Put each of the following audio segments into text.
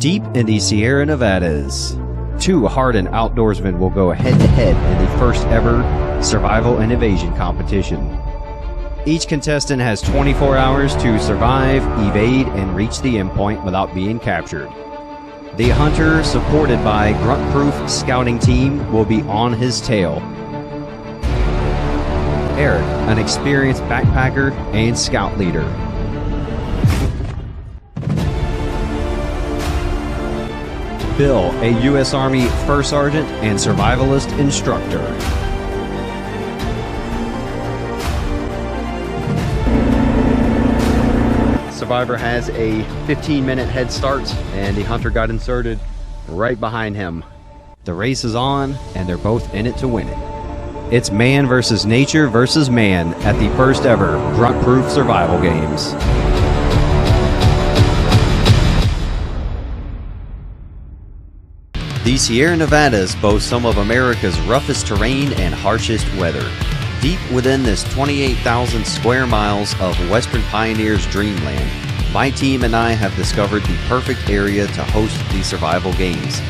Deep in the Sierra Nevadas, two hardened outdoorsmen will go head-to-head in the first ever survival and evasion competition. Each contestant has 24 hours to survive, evade, and reach the endpoint without being captured. The hunter, supported by grunt-proof scouting team, will be on his tail. Eric, an experienced backpacker and scout leader. Bill, a U.S. Army First Sergeant and survivalist instructor. Survivor has a 15-minute head start, and the hunter got inserted right behind him. The race is on, and they're both in it to win it. It's man versus nature versus man at the first ever grunt-proof survival games. The Sierra Nevadas boast some of America's roughest terrain and harshest weather. Deep within this 28,000 square miles of Western Pioneers' dreamland, my team and I have discovered the perfect area to host the survival games.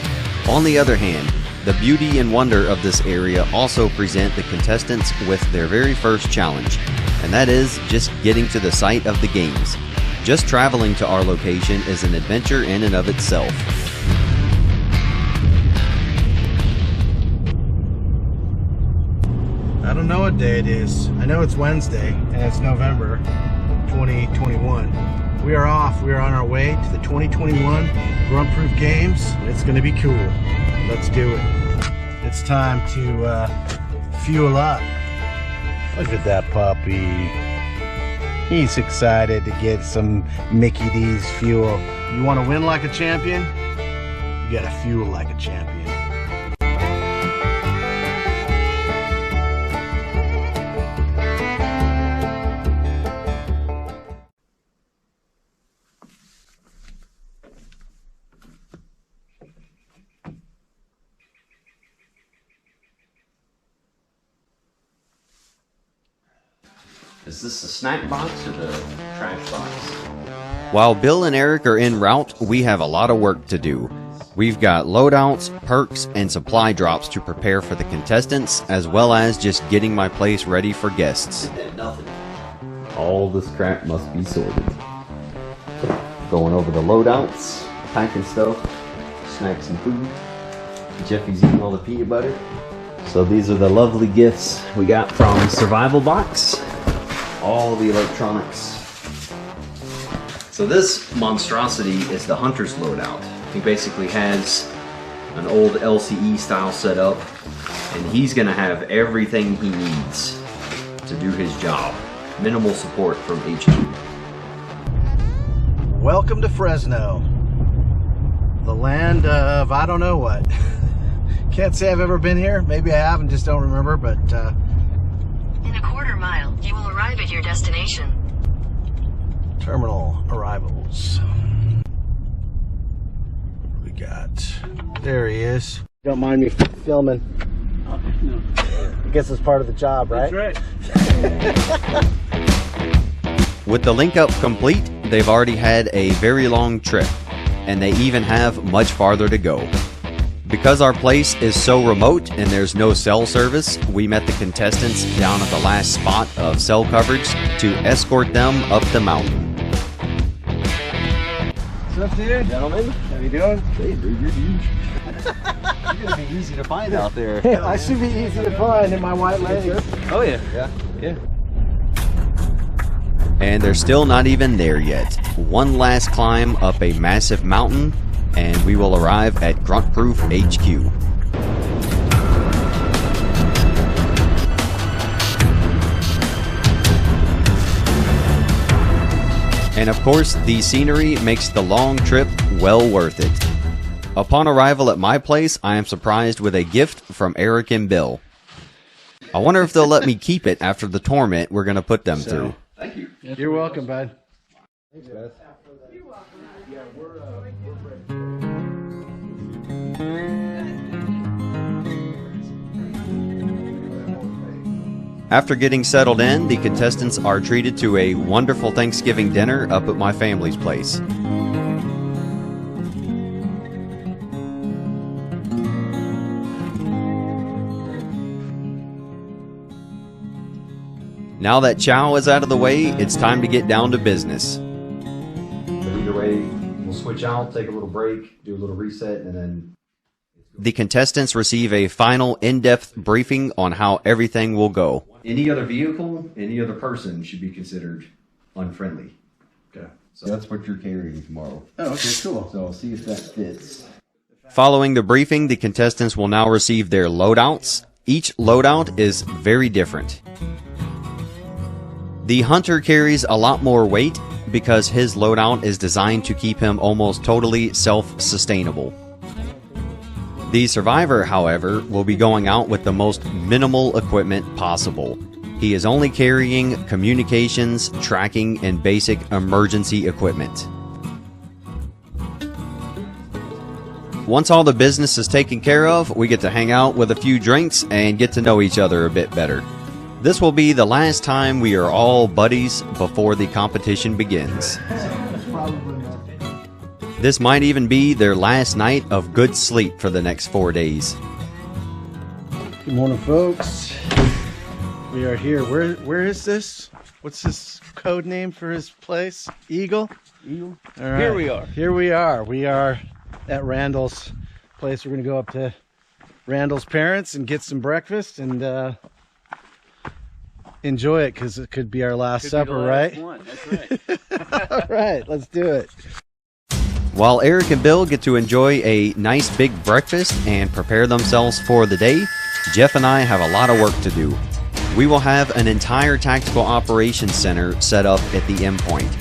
On the other hand, the beauty and wonder of this area also present the contestants with their very first challenge, and that is just getting to the site of the games. Just traveling to our location is an adventure in and of itself. I don't know what day it is. I know it's Wednesday and it's November 2021. We are off. We are on our way to the 2021 Grunt-Proof Games. It's going to be cool. Let's do it. It's time to fuel up. Look at that puppy. He's excited to get some Mickey D's fuel. You want to win like a champion? You got to fuel like a champion. Is this the snack box or the trash box? While Bill and Eric are en route, we have a lot of work to do. We've got loadouts, perks, and supply drops to prepare for the contestants, as well as just getting my place ready for guests. All this crap must be sorted. Going over the loadouts, packing stuff, snacks and food. Jeffy's eating all the peanut butter. So these are the lovely gifts we got from Survival Box. All the electronics. So this monstrosity is the hunter's loadout. He basically has an old LCE style setup, and he's gonna have everything he needs to do his job. Minimal support from HQ. Welcome to Fresno, the land of I don't know what. Can't say I've ever been here. Maybe I have and just don't remember, but in a quarter mile, you will arrive at your destination. Terminal arrivals. We got, there he is. Don't mind me filming. No. I guess it's part of the job, right? That's right. With the link up complete, they've already had a very long trip, and they even have much farther to go. Because our place is so remote and there's no cell service, we met the contestants down at the last spot of cell coverage to escort them up the mountain. What's up, dude? Gentlemen, How you doing? hey, dude, you're huge. You're gonna be easy to find out there. Hey, I should be easy to find in my white legs. Oh yeah, yeah. And they're still not even there yet. One last climb up a massive mountain, and we will arrive at Grunt-Proof HQ. And of course, the scenery makes the long trip well worth it. Upon arrival at my place, I am surprised with a gift from Eric and Bill. I wonder if they'll let me keep it after the torment we're going to put them through. Thank you. You're welcome, bud. Thanks, guys. After getting settled in, the contestants are treated to a wonderful Thanksgiving dinner up at my family's place. Now that chow is out of the way, it's time to get down to business. But either way, we'll switch out, take a little break, do a little reset, and then... The contestants receive a final in-depth briefing on how everything will go. Any other vehicle, any other person should be considered unfriendly. Okay. So that's what you're carrying tomorrow. Oh, okay, cool. So I'll see if that fits. Following the briefing, the contestants will now receive their loadouts. Each loadout is very different. The hunter carries a lot more weight because his loadout is designed to keep him almost totally self-sustainable. The survivor, however, will be going out with the most minimal equipment possible. He is only carrying communications, tracking, and basic emergency equipment. Once all the business is taken care of, we get to hang out with a few drinks and get to know each other a bit better. This will be the last time we are all buddies before the competition begins. This might even be their last night of good sleep for the next 4 days. Good morning, folks. We are here. Where is this? What's this code name for his place? Eagle? Eagle. All right. Here we are. Here we are. We are at Randall's place. We're going to go up to Randall's parents and get some breakfast and enjoy it because it could be our last supper, right? That's right. All right, let's do it. While Eric and Bill get to enjoy a nice big breakfast and prepare themselves for the day, Jeff and I have a lot of work to do. We will have an entire tactical operations center set up at the endpoint.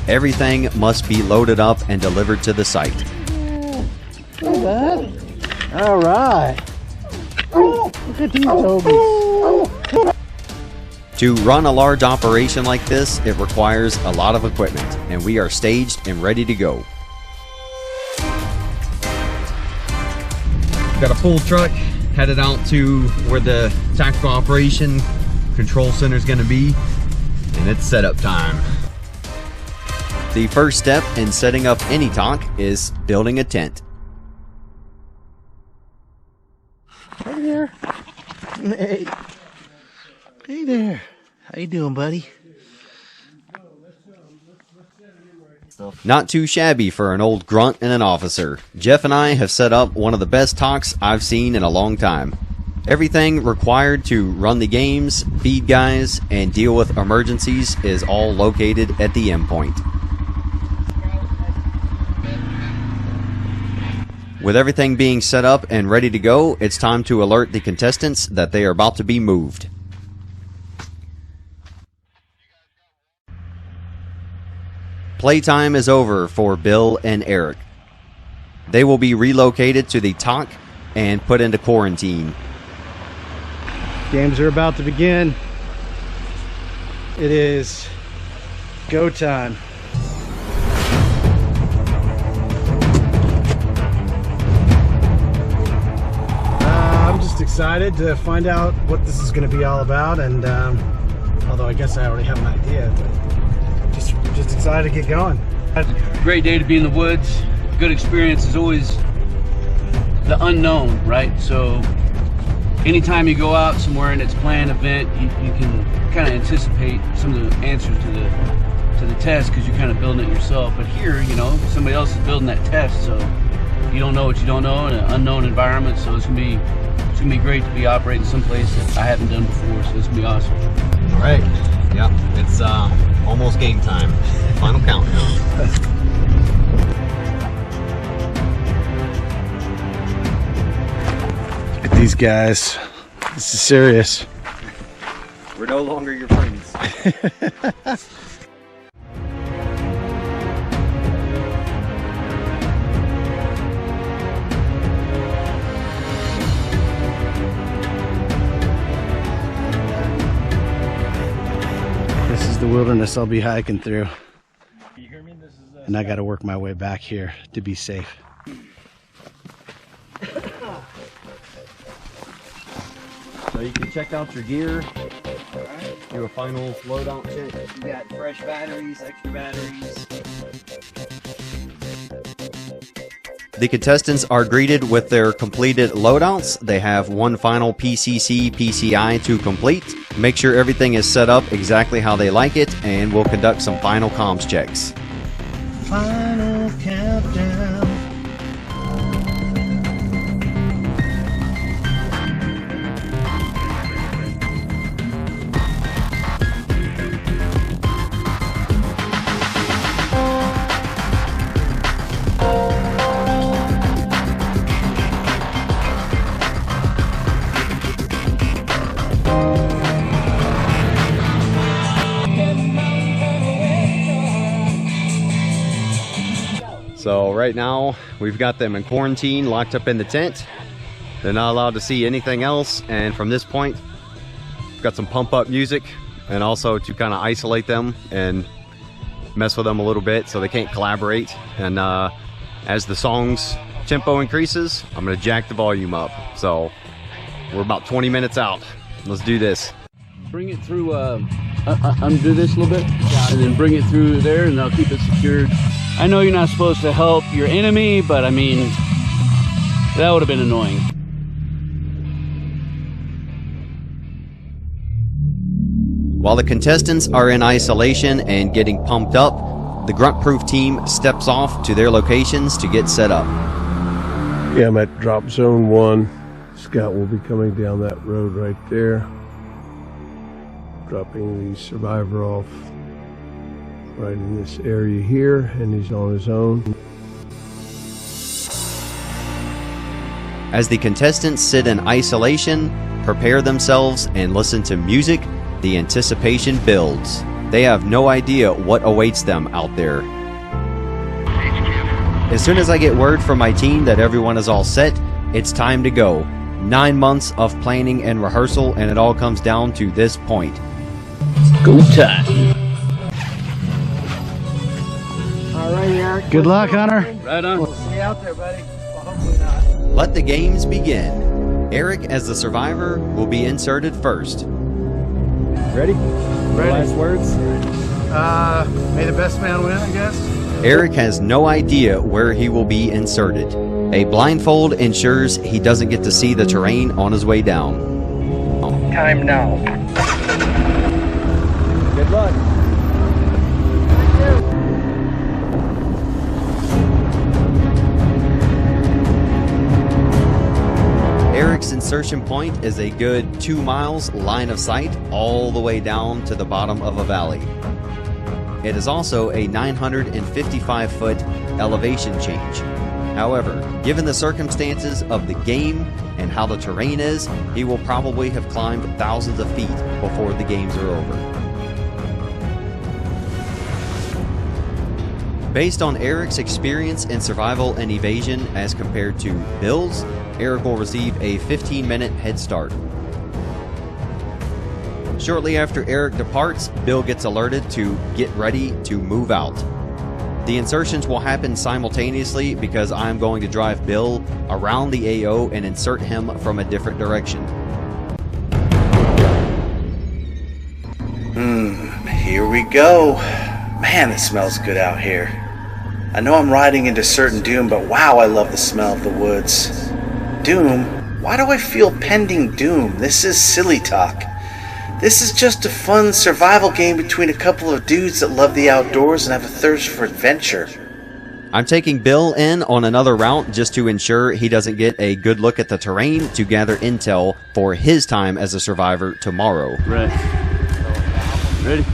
Everything must be loaded up and delivered to the site. Not bad. All right. Look at these doggies. To run a large operation like this, it requires a lot of equipment, and we are staged and ready to go. Got a full truck headed out to where the tactical operation control center is going to be, and it's setup time. The first step in setting up any TOC is building a tent. Hey there. Hey. Hey there. How you doing, buddy? Not too shabby for an old grunt and an officer. Jeff and I have set up one of the best TOCs I've seen in a long time. Everything required to run the games, feed guys, and deal with emergencies is all located at the endpoint. With everything being set up and ready to go, it's time to alert the contestants that they are about to be moved. Playtime is over for Bill and Eric. They will be relocated to the TOC and put into quarantine. Games are about to begin. It is go time. I'm just excited to find out what this is going to be all about, and although I guess I already have an idea, but just excited to get going. Great day to be in the woods. Good experience is always the unknown, right? So anytime you go out somewhere and it's a planned event, you can kind of anticipate some of the answers to the test because you're kind of building it yourself. But here, you know, somebody else is building that test, so you don't know what you don't know in an unknown environment. So it's gonna be great to be operating someplace that I haven't done before. So it's gonna be awesome. All right. Yep. It's almost game time. Final countdown. Look at these guys. This is serious. We're no longer your friends. This is the wilderness I'll be hiking through. And I got to work my way back here to be safe. So you can check out your gear, do a final loadout check. You got fresh batteries, extra batteries. The contestants are greeted with their completed loadouts. They have one final PCI to complete. Make sure everything is set up exactly how they like it, and we'll conduct some final comms checks. Final countdown. So right now, we've got them in quarantine, locked up in the tent. They're not allowed to see anything else, and from this point, we've got some pump up music, and also to kind of isolate them and mess with them a little bit so they can't collaborate. And as the song's tempo increases, I'm gonna jack the volume up. So we're about 20 minutes out. Let's do this. Bring it through, undo this a little bit, and then bring it through there, and I'll keep it secured. I know you're not supposed to help your enemy, but I mean, that would have been annoying. While the contestants are in isolation and getting pumped up, the grunt-proof team steps off to their locations to get set up. Yeah, I'm at drop zone 1. Scout will be coming down that road right there, dropping the survivor off right in this area here, and he's on his own. As the contestants sit in isolation, prepare themselves, and listen to music, the anticipation builds. They have no idea what awaits them out there. As soon as I get word from my team that everyone is all set, it's time to go. 9 months of planning and rehearsal, and it all comes down to this point. Go time. Good luck, Hunter. Right on. See you out there, buddy. Well, hopefully not. Let the games begin. Eric, as the survivor, will be inserted first. Ready? Last words? May the best man win, I guess. Eric has no idea where he will be inserted. A blindfold ensures he doesn't get to see the terrain on his way down. Time now. Good luck. Eric's insertion point is a good 2 miles line of sight all the way down to the bottom of a valley. It is also a 955-foot elevation change. However, given the circumstances of the game and how the terrain is, he will probably have climbed thousands of feet before the games are over. Based on Eric's experience in survival and evasion as compared to Bill's, Eric will receive a 15-minute head start. Shortly after Eric departs, Bill gets alerted to get ready to move out. The insertions will happen simultaneously because I'm going to drive Bill around the AO and insert him from a different direction. Here we go. Man, it smells good out here. I know I'm riding into certain doom, but wow, I love the smell of the woods. Doom? Why do I feel pending doom? This is silly talk. This is just a fun survival game between a couple of dudes that love the outdoors and have a thirst for adventure. I'm taking Bill in on another route just to ensure he doesn't get a good look at the terrain to gather intel for his time as a survivor tomorrow. Right. Ready?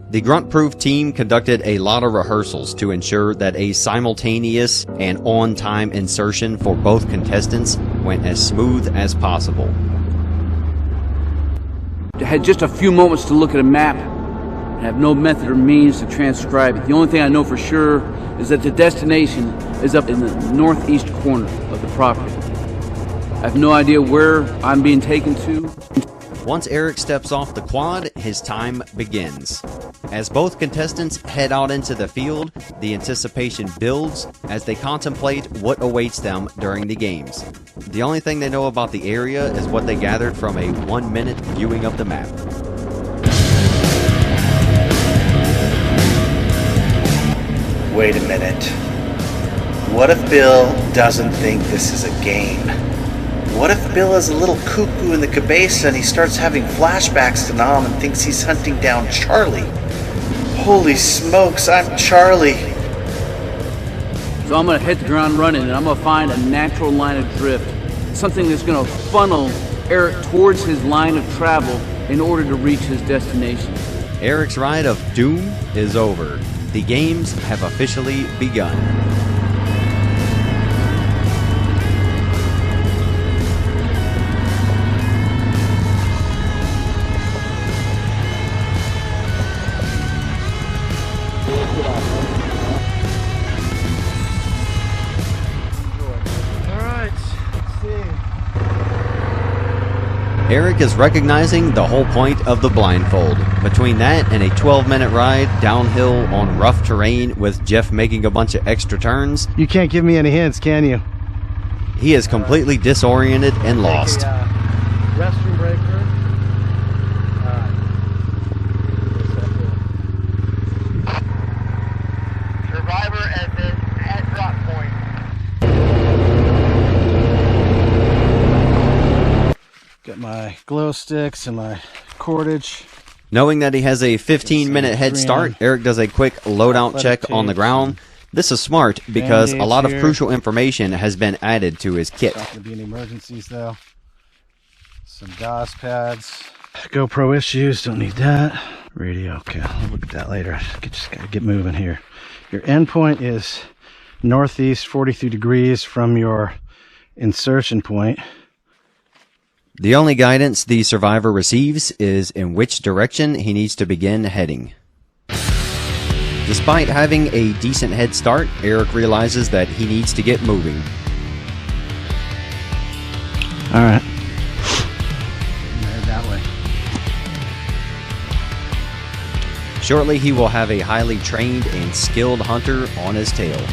The grunt-proof team conducted a lot of rehearsals to ensure that a simultaneous and on-time insertion for both contestants went as smooth as possible. I had just a few moments to look at a map. I have no method or means to transcribe it. The only thing I know for sure is that the destination is up in the northeast corner of the property. I have no idea where I'm being taken to. Once Eric steps off the quad, his time begins. As both contestants head out into the field, the anticipation builds as they contemplate what awaits them during the games. The only thing they know about the area is what they gathered from a 1-minute viewing of the map. Wait a minute. What if Bill doesn't think this is a game? What if Bill is a little cuckoo in the cabeza and he starts having flashbacks to Nam and thinks he's hunting down Charlie? Holy smokes, I'm Charlie. So I'm gonna hit the ground running and I'm gonna find a natural line of drift. Something that's gonna funnel Eric towards his line of travel in order to reach his destination. Eric's ride of doom is over. The games have officially begun. Eric is recognizing the whole point of the blindfold. Between that and a 12-minute ride downhill on rough terrain with Jeff making a bunch of extra turns, You can't give me any hints, can you? he is completely disoriented and lost. Restroom break first. Survivor at drop point. Got my glow sticks and my cordage. Knowing that he has a 15-minute head start, Eric does a quick loadout check on the ground. This is smart because a lot of crucial information has been added to his kit. Not going to be any emergencies though. Some DOS pads. GoPro issues, don't need that. Radio, okay, I'll look at that later. Just gotta get moving here. Your endpoint is northeast 43 degrees from your insertion point. The only guidance the survivor receives is in which direction he needs to begin heading. Despite having a decent head start, Eric realizes that he needs to get moving. All right. Head that way. Shortly, he will have a highly trained and skilled hunter on his tail.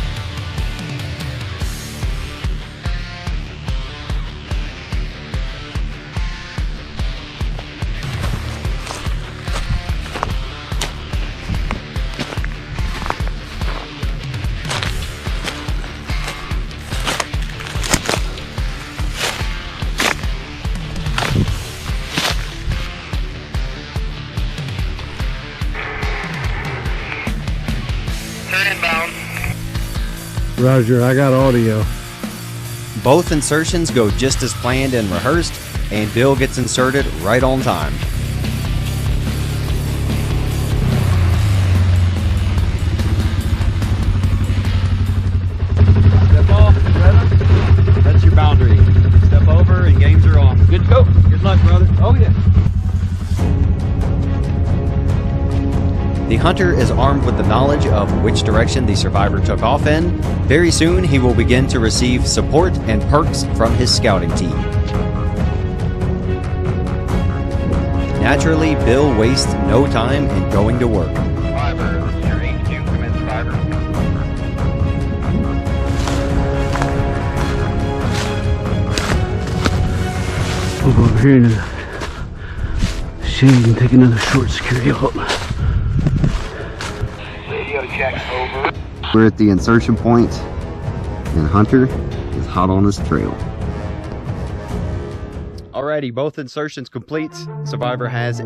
Roger, I got audio. Both insertions go just as planned and rehearsed, and Bill gets inserted right on time. Step off, that's your boundary. Step over and games are on. Good to go. Good luck, brother. Oh yeah. The hunter is armed with the knowledge of which direction the survivor took off in. Very soon, he will begin to receive support and perks from his scouting team. Naturally, Bill wastes no time in going to work. Survivor, this is your HQ. Come in, Survivor. We'll go over here into the shade and take another short security halt. Radio check over. We're at the insertion point, and Hunter is hot on his trail. Alrighty, both insertions complete. Survivor has a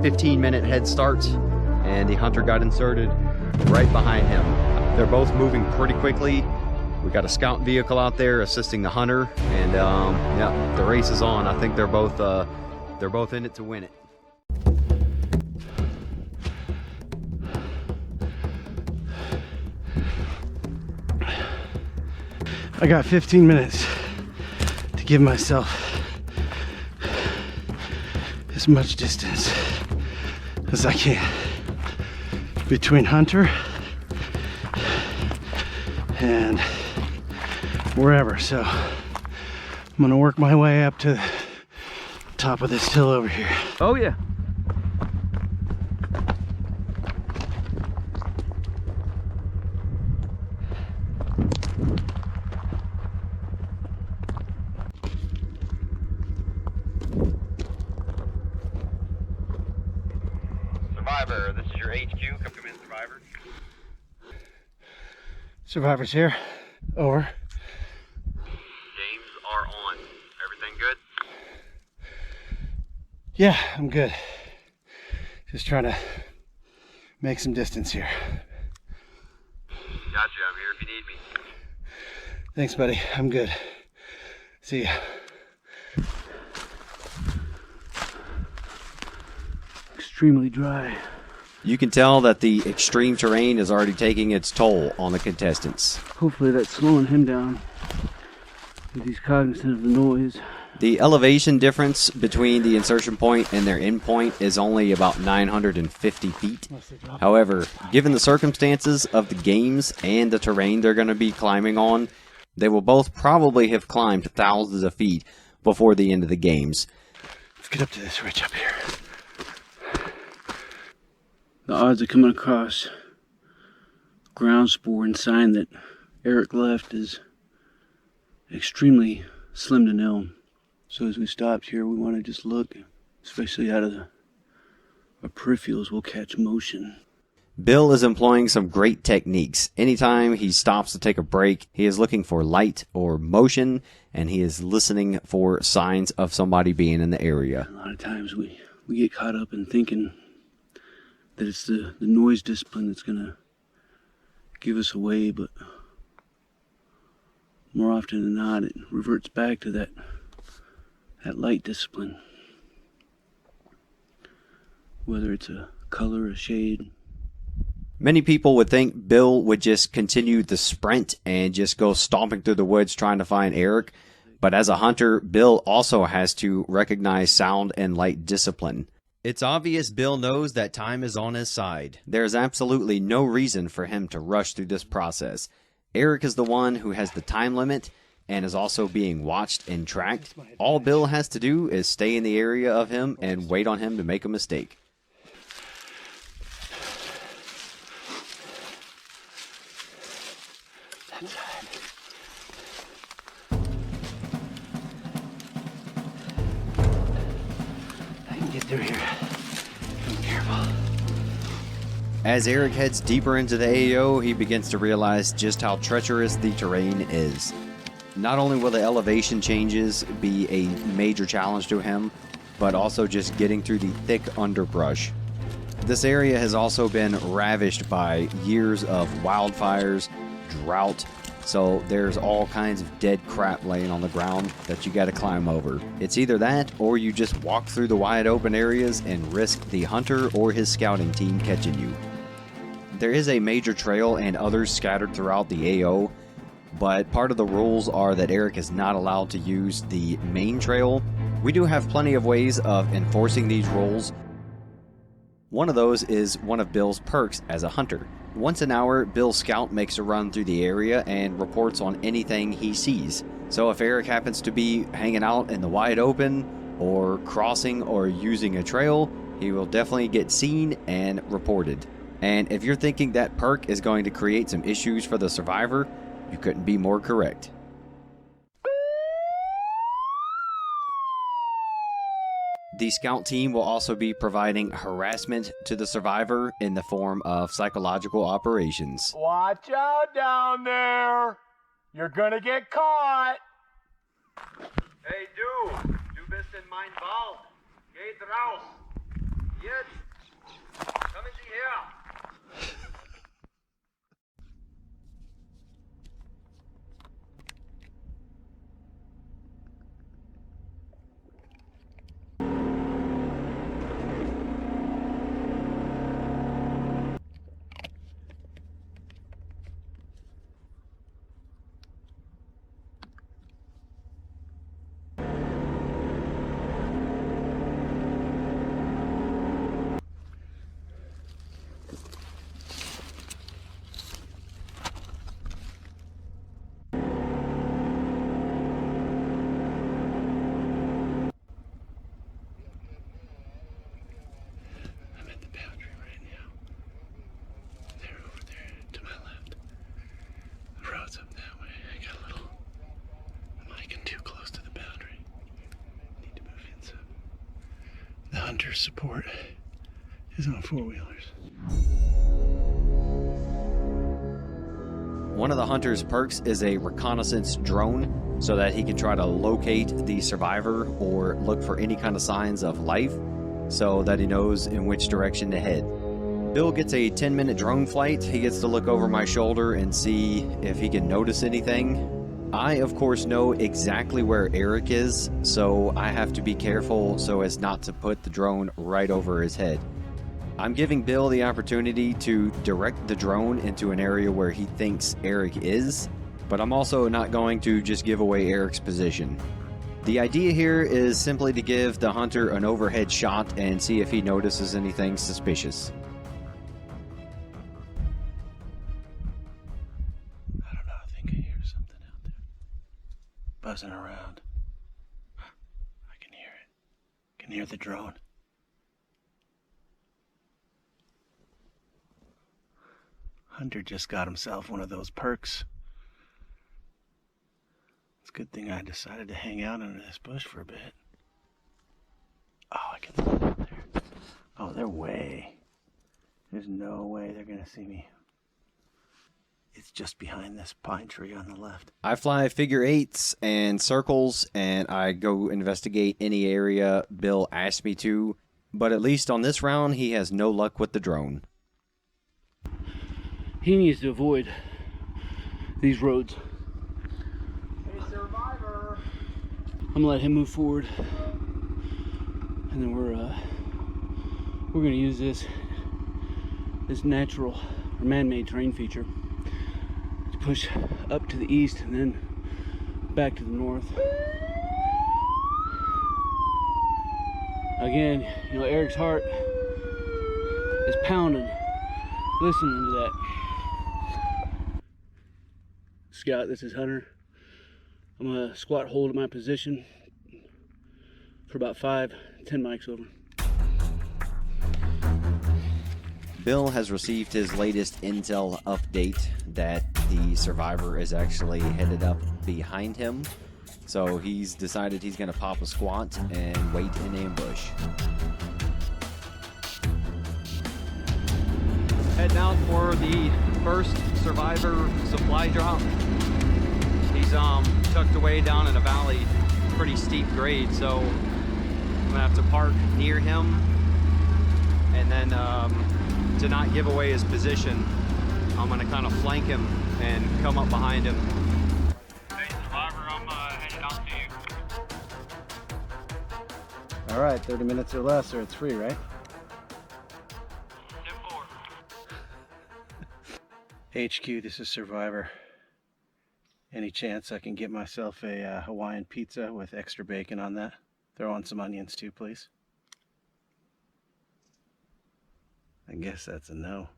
15-minute head start, and the Hunter got inserted right behind him. They're both moving pretty quickly. We got a scout vehicle out there assisting the Hunter, and yeah, the race is on. I think they're both in it to win it. I got 15 minutes to give myself as much distance as I can between Hunter and wherever. So I'm gonna work my way up to the top of this hill over here. Oh yeah. Survivor, this is your HQ. Come in, Survivor. Survivor's here. Over. Games are on. Everything good? Yeah, I'm good. Just trying to make some distance here. Gotcha, I'm here if you need me. Thanks, buddy. I'm good. See ya. Extremely dry. You can tell that the extreme terrain is already taking its toll on the contestants. Hopefully that's slowing him down. If he's cognizant of the noise. The elevation difference between the insertion point and their end point is only about 950 feet. However, given the circumstances of the games and the terrain they're going to be climbing on, they will both probably have climbed thousands of feet before the end of the games. Let's get up to this ridge up here. The odds of coming across ground spoor and sign that Eric left is extremely slim to nil. So as we stopped here, we want to just look, especially out of our peripherals, we'll catch motion. Bill is employing some great techniques. Anytime he stops to take a break, he is looking for light or motion, and he is listening for signs of somebody being in the area. A lot of times we get caught up in thinking that it's the noise discipline that's going to give us away, but more often than not, it reverts back to that light discipline. Whether it's a color, a shade. Many people would think Bill would just continue the sprint and just go stomping through the woods trying to find Eric. But as a hunter, Bill also has to recognize sound and light discipline. It's obvious Bill knows that time is on his side. There's absolutely no reason for him to rush through this process. Eric is the one who has the time limit and is also being watched and tracked. All Bill has to do is stay in the area of him and wait on him to make a mistake. I can get through here. I'm careful. As Eric heads deeper into the AO, he begins to realize just how treacherous the terrain is. Not only will the elevation changes be a major challenge to him, but also just getting through the thick underbrush. This area has also been ravished by years of wildfires, drought, so there's all kinds of dead crap laying on the ground that you got to climb over. It's either that or you just walk through the wide open areas and risk the hunter or his scouting team catching you. There is a major trail and others scattered throughout the AO, but part of the rules are that Eric is not allowed to use the main trail. We do have plenty of ways of enforcing these rules. One of those is one of Bill's perks as a hunter. Once an hour, Bill's scout makes a run through the area and reports on anything he sees. So if Eric happens to be hanging out in the wide open, or crossing or using a trail, he will definitely get seen and reported. And if you're thinking that perk is going to create some issues for the survivor, you couldn't be more correct. The scout team will also be providing harassment to the survivor in the form of psychological operations. Watch out down there! You're gonna get caught! Hey, du bist in mein Wald. Geht raus! Jetzt! Kommen Sie her! Hunter support is on four-wheelers. One of the hunter's perks is a reconnaissance drone so that he can try to locate the survivor or look for any kind of signs of life so that he knows in which direction to head. Bill gets a 10-minute drone flight. He gets to look over my shoulder and see if he can notice anything. I, of course, know exactly where Eric is, so I have to be careful so as not to put the drone right over his head. I'm giving Bill the opportunity to direct the drone into an area where he thinks Eric is, but I'm also not going to just give away Eric's position. The idea here is simply to give the hunter an overhead shot and see if he notices anything suspicious. I don't know, I think I hear something out there. Buzzing around. I can hear it. I can hear the drone. Hunter just got himself one of those perks. It's a good thing I decided to hang out under this bush for a bit. Oh, I can see them out there. Oh, they're way. There's no way they're gonna see me. It's just behind this pine tree on the left. I fly figure eights and circles, and I go investigate any area Bill asked me to, but at least on this round, he has no luck with the drone. He needs to avoid these roads. Hey, survivor! I'm gonna let him move forward, and then we're gonna use this natural or man-made terrain feature to push up to the east and then back to the north. Again, you know, Eric's heart is pounding, listening to that. Scout, this is Hunter. I'm gonna squat hold at my position for about 5-10 mics over. Bill has received his latest intel update that the survivor is actually headed up behind him. So he's decided he's going to pop a squat and wait in ambush. Heading out for the first survivor supply drop. He's tucked away down in a valley, pretty steep grade, so I'm gonna have to park near him, and then to not give away his position, I'm gonna kind of flank him and come up behind him. Hey, survivor, I'm headed out to you. All right, 30 minutes or less, or it's free, right? Step 4. HQ, this is Survivor. Any chance I can get myself a Hawaiian pizza with extra bacon on that? Throw on some onions too, please. I guess that's a no.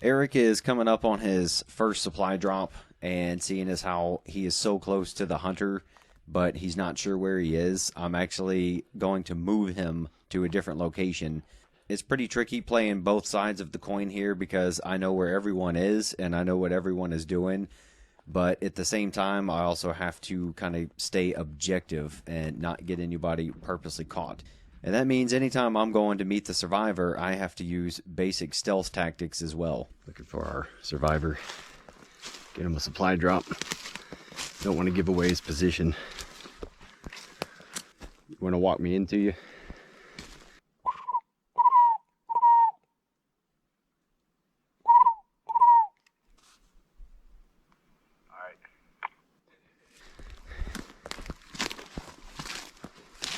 Eric is coming up on his first supply drop, and seeing as how he is so close to the hunter, but he's not sure where he is, I'm actually going to move him to a different location. It's pretty tricky playing both sides of the coin here because I know where everyone is and I know what everyone is doing, but at the same time I also have to kind of stay objective and not get anybody purposely caught. And that means anytime I'm going to meet the survivor, I have to use basic stealth tactics as well. Looking for our survivor. Get him a supply drop. Don't want to give away his position. You want to walk me into you?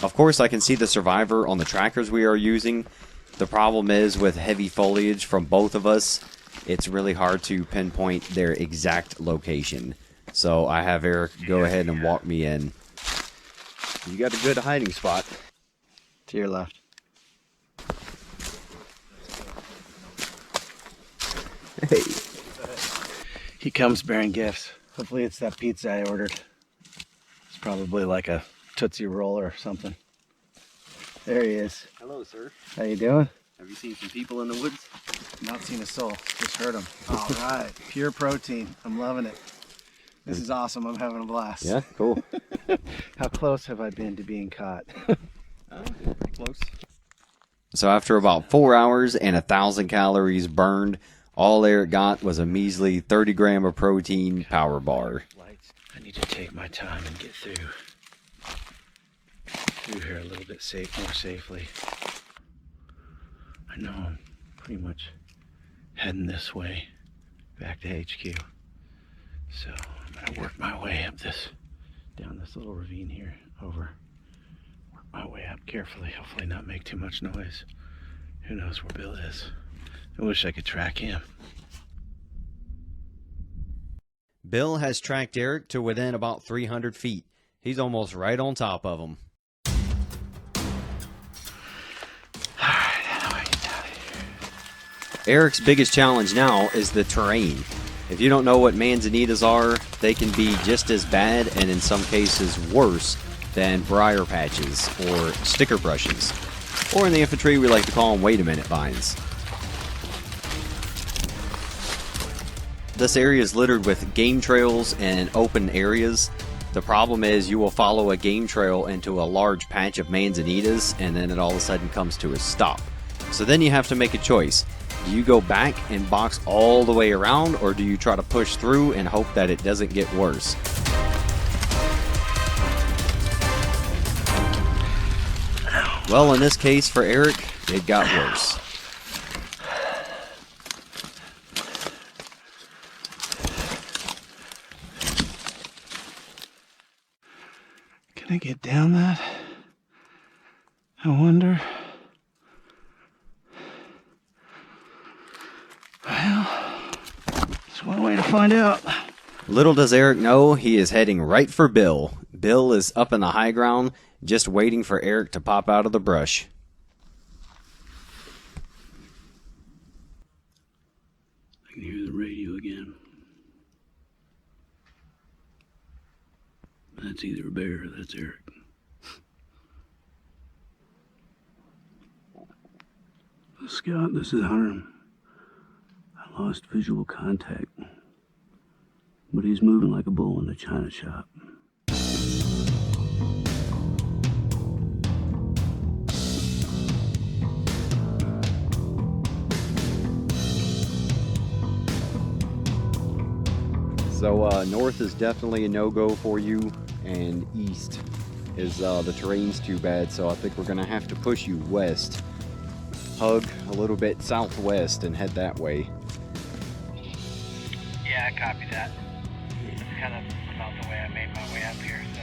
Of course, I can see the survivor on the trackers we are using. The problem is with heavy foliage from both of us, it's really hard to pinpoint their exact location. So I have Eric go ahead and walk me in. You got a good hiding spot. To your left. Hey. He comes bearing gifts. Hopefully it's that pizza I ordered. It's probably like a Tootsie Roll or something. There he is. Hello, sir. How you doing? Have you seen some people in the woods? Not seen a soul. Just heard him. All right. Pure protein. I'm loving it. This is awesome. I'm having a blast. Yeah, cool. How close have I been to being caught? Pretty close. So after about 4 hours and 1,000 calories burned, all Eric got was a measly 30 gram of protein power bar. I need to take my time and get through here a little bit more safely. I know I'm pretty much heading this way back to HQ. So I'm gonna work my way up down this little ravine here, work my way up carefully, hopefully not make too much noise. Who knows where Bill is? I wish I could track him. Bill has tracked Eric to within about 300 feet. He's almost right on top of him. Alright, how do I get out of here? Eric's biggest challenge now is the terrain. If you don't know what manzanitas are, they can be just as bad and in some cases worse than briar patches or sticker brushes. Or in the infantry, we like to call them wait a minute vines. This area is littered with game trails and open areas. The problem is you will follow a game trail into a large patch of manzanitas and then it all of a sudden comes to a stop. So then you have to make a choice. Do you go back and box all the way around, or do you try to push through and hope that it doesn't get worse? Well, in this case for Eric, it got worse. Can I get down that? I wonder. Well, it's one way to find out. Little does Eric know, he is heading right for Bill. Bill is up in the high ground, just waiting for Eric to pop out of the brush. I can hear the radio again. That's either a bear or that's Eric. Scott, this is Hunter. I lost visual contact, but he's moving like a bull in the china shop. So north is definitely a no-go for you, and east is the terrain's too bad, so I think we're gonna have to push you west. Hug a little bit southwest and head that way. Yeah, I copy that. That's kind of about the way I made my way up here, so.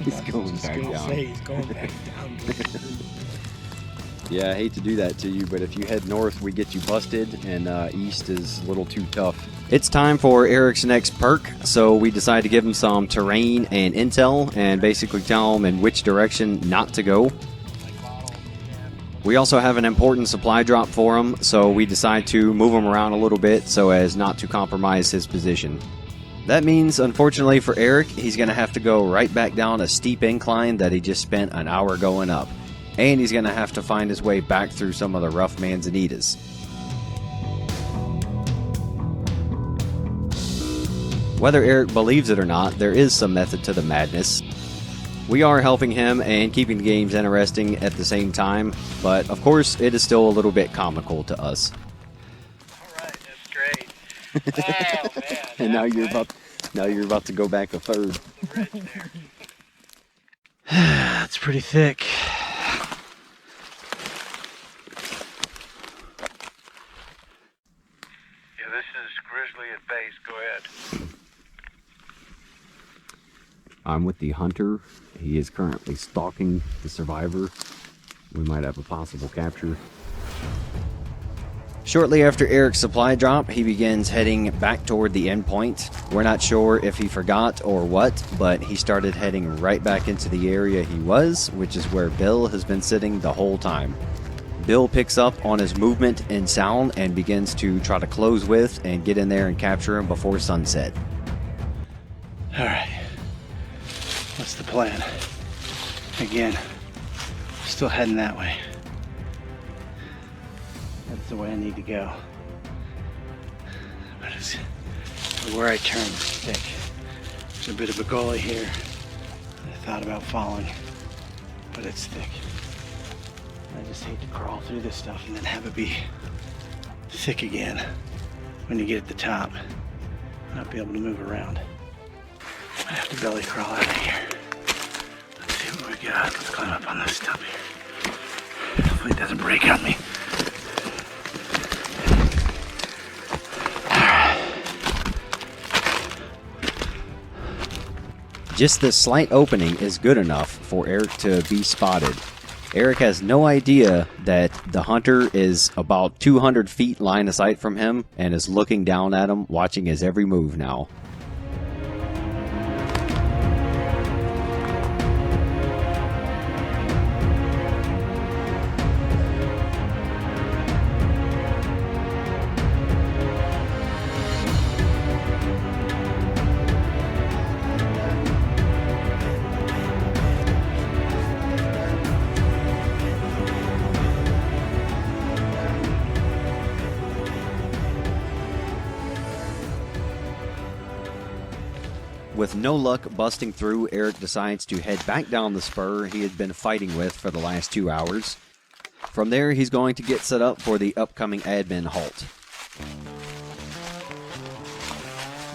He's going back down. He's going back down. Yeah, I hate to do that to you, but if you head north, we get you busted, and east is a little too tough. It's time for Eric's next perk, so we decided to give him some terrain and intel, and basically tell him in which direction not to go. We also have an important supply drop for him, so we decide to move him around a little bit so as not to compromise his position. That means, unfortunately for Eric, he's going to have to go right back down a steep incline that he just spent an hour going up. And he's going to have to find his way back through some of the rough manzanitas. Whether Eric believes it or not, there is some method to the madness. We are helping him and keeping the games interesting at the same time, but of course it is still a little bit comical to us. Alright, that's great. Oh, man. And now you're about to go back a third. The bridge there. That's pretty thick. Yeah, this is Grizzly at base. Go ahead. I'm with the hunter. He is currently stalking the survivor. We might have a possible capture. Shortly after Eric's supply drop, he begins heading back toward the end point. We're not sure if he forgot or what, but he started heading right back into the area he was, which is where Bill has been sitting the whole time. Bill picks up on his movement and sound and begins to try to close with and get in there and capture him before sunset. Alright. What's the plan? Again, still heading that way. That's the way I need to go. But it's where I turn is thick. There's a bit of a gully here. I thought about falling, but it's thick. I I just hate to crawl through this stuff and then have it be thick again when you get at the top. Not be able to move around. I have to belly crawl out of here. Let's see what we got. Let's climb up on this stump here. Hopefully it doesn't break on me. Just this slight opening is good enough for Eric to be spotted. Eric has no idea that the hunter is about 200 feet line of sight from him and is looking down at him, watching his every move now. With no luck busting through, Eric decides to head back down the spur he had been fighting with for the last 2 hours. From there, he's going to get set up for the upcoming admin halt.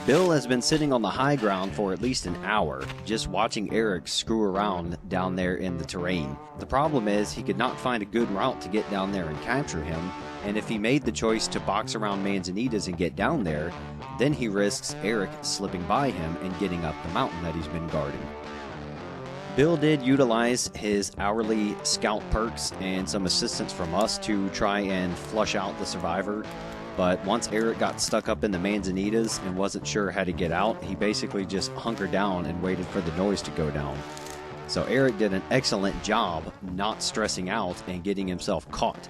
Bill has been sitting on the high ground for at least an hour, just watching Eric screw around down there in the terrain. The problem is he could not find a good route to get down there and capture him, and if he made the choice to box around Manzanitas and get down there, then he risks Eric slipping by him and getting up the mountain that he's been guarding. Bill did utilize his hourly scout perks and some assistance from us to try and flush out the survivor, but once Eric got stuck up in the Manzanitas and wasn't sure how to get out, he basically just hunkered down and waited for the noise to go down. So Eric did an excellent job not stressing out and getting himself caught.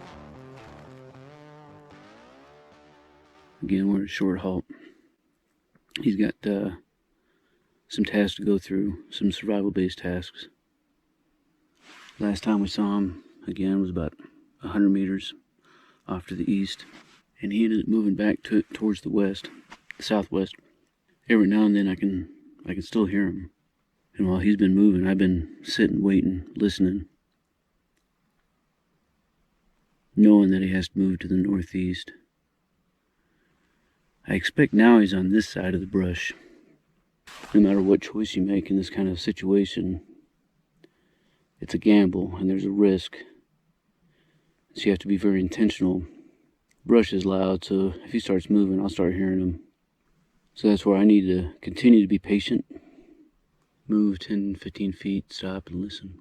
Again, we're at a short halt. He's got some tasks to go through, some survival-based tasks. Last time we saw him, again, was about 100 meters off to the east, and he ended up moving back towards the west, the southwest. Every now and then I can still hear him. And while he's been moving, I've been sitting, waiting, listening, knowing that he has to move to the northeast. I expect now he's on this side of the brush. No matter what choice you make in this kind of situation, it's a gamble and there's a risk. So you have to be very intentional. Brush is loud, so if he starts moving, I'll start hearing him. So that's where I need to continue to be patient. Move 10, 15 feet, stop and listen.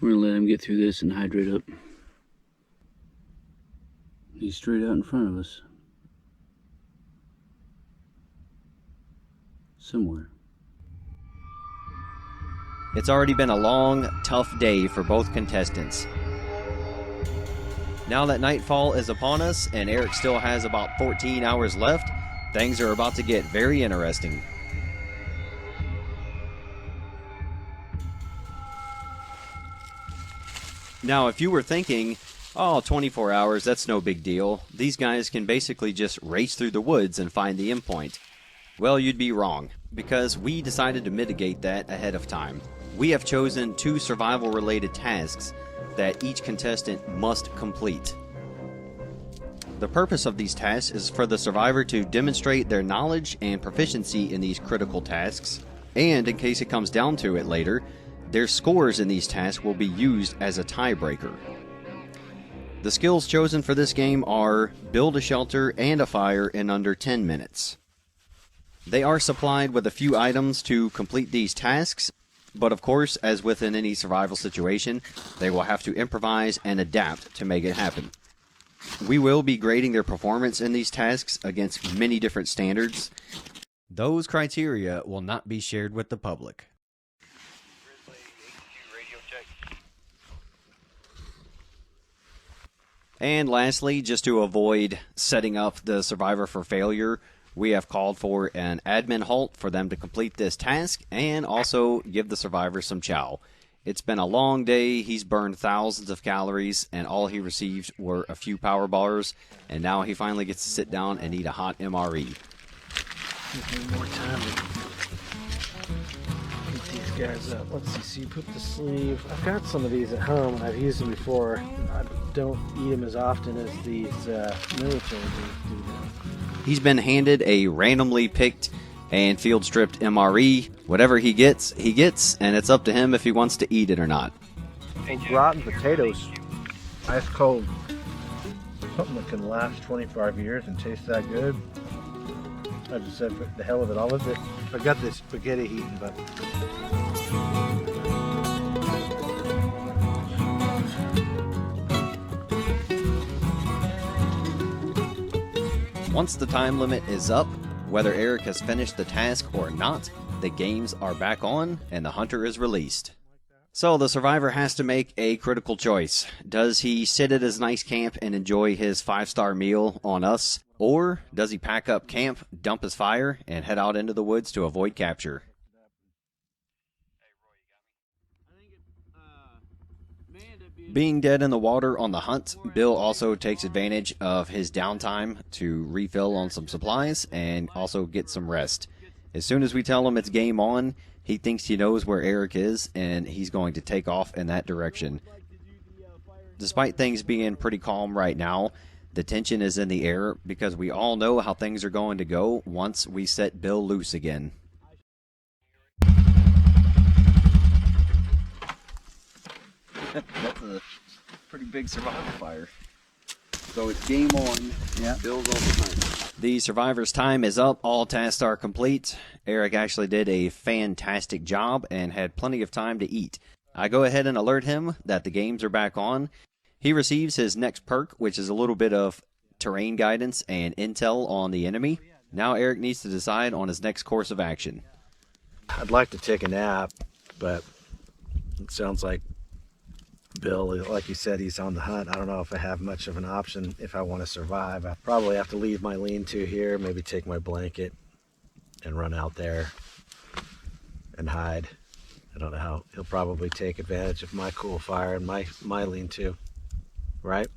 We're gonna let him get through this and hydrate up. He's straight out in front of us. Somewhere. It's already been a long, tough day for both contestants. Now that nightfall is upon us and Eric still has about 14 hours left, things are about to get very interesting. Now, if you were thinking, oh, 24 hours, that's no big deal, these guys can basically just race through the woods and find the endpoint. Well, you'd be wrong, because we decided to mitigate that ahead of time. We have chosen 2 survival-related tasks that each contestant must complete. The purpose of these tasks is for the survivor to demonstrate their knowledge and proficiency in these critical tasks, and in case it comes down to it later, their scores in these tasks will be used as a tiebreaker. The skills chosen for this game are build a shelter and a fire in under 10 minutes. They are supplied with a few items to complete these tasks, but of course, as within any survival situation, they will have to improvise and adapt to make it happen. We will be grading their performance in these tasks against many different standards. Those criteria will not be shared with the public. And lastly, just to avoid setting up the survivor for failure, we have called for an admin halt for them to complete this task and also give the survivor some chow. It's been a long day, he's burned thousands of calories, and all he received were a few power bars, and now he finally gets to sit down and eat a hot MRE. Give me more time to get these guys up. Let's see. So you put the sleeve. I've got some of these at home, and I've used them before. I don't eat them as often as these military do now. He's been handed a randomly picked and field stripped MRE. Whatever he gets, and it's up to him if he wants to eat it or not. Rotten potatoes, ice cold. Something that can last 25 years and taste that good. I just said, the hell with it. All of it. I got this spaghetti heating, but Once the time limit is up, whether Eric has finished the task or not, the games are back on and the hunter is released. So the survivor has to make a critical choice. Does he sit at his nice camp and enjoy his 5-star meal on us? Or does he pack up camp, dump his fire, and head out into the woods to avoid capture? Being dead in the water on the hunt, Bill also takes advantage of his downtime to refill on some supplies and also get some rest. As soon as we tell him it's game on, he thinks he knows where Eric is, and he's going to take off in that direction. Despite things being pretty calm right now, the tension is in the air because we all know how things are going to go once we set Bill loose again. That's a pretty big survival fire. So it's game on. Yeah. Bill's on the hunt. The survivor's time is up. All tasks are complete. Eric actually did a fantastic job and had plenty of time to eat. I go ahead and alert him that the games are back on. He receives his next perk, which is a little bit of terrain guidance and intel on the enemy. Now Eric needs to decide on his next course of action. I'd like to take a nap, but it sounds like Bill, like you said, he's on the hunt. I don't know if I have much of an option if I want to survive. I probably have to leave my lean-to here, maybe take my blanket and run out there and hide. I don't know how. He'll probably take advantage of my cool fire and my lean-to, right?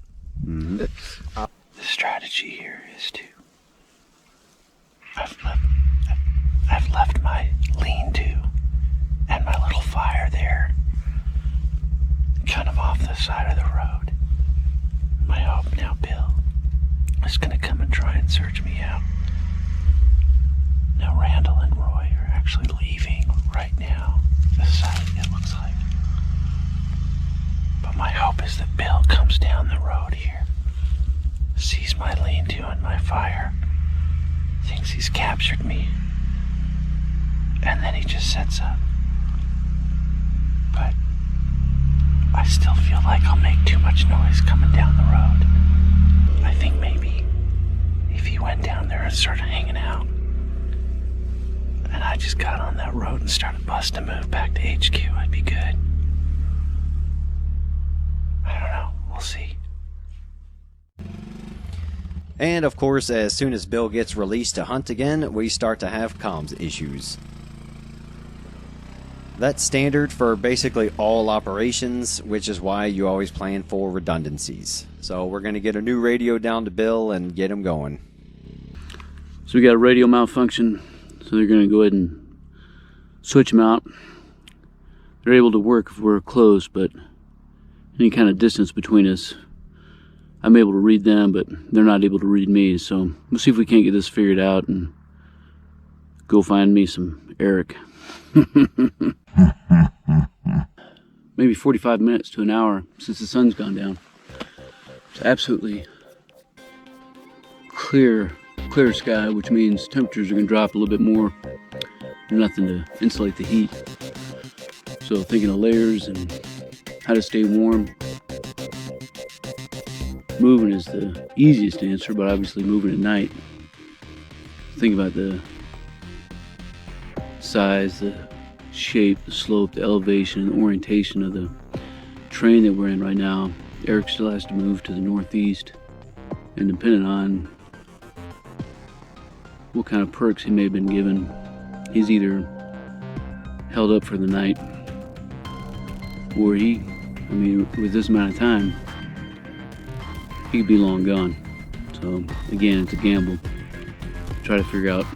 Mm-hmm. The strategy here is to... I've left my lean-to and my little fire there, kind of off the side of the road. My hope now, Bill, is going to come and try and search me out. Now, Randall and Roy are actually leaving right now, the side, it looks like. But my hope is that Bill comes down the road here, sees my lean-to and my fire, thinks he's captured me, and then he just sets up. But I still feel like I'll make too much noise coming down the road. I think maybe if he went down there and started hanging out, and I just got on that road and started busting a move back to HQ, I'd be good. I don't know. We'll see. And of course, as soon as Bill gets released to hunt again, we start to have comms issues. That's standard for basically all operations, which is why you always plan for redundancies. So we're going to get a new radio down to Bill and get him going. So we got a radio malfunction, so they're going to go ahead and switch them out. They're able to work if we're close, but any kind of distance between us, I'm able to read them, but they're not able to read me. So we'll see if we can't get this figured out and go find me some Eric. Maybe 45 minutes to an hour since the sun's gone down. It's absolutely clear sky, which means temperatures are going to drop a little bit more. Nothing to insulate the heat. So thinking of layers and how to stay warm. Moving is the easiest answer, but obviously moving at night. Think about the size, the shape, the slope, the elevation, the orientation of the terrain that we're in right now. Eric still has to move to the northeast, and depending on what kind of perks he may have been given, he's either held up for the night or with this amount of time, he could be long gone. So again, it's a gamble. Try to figure out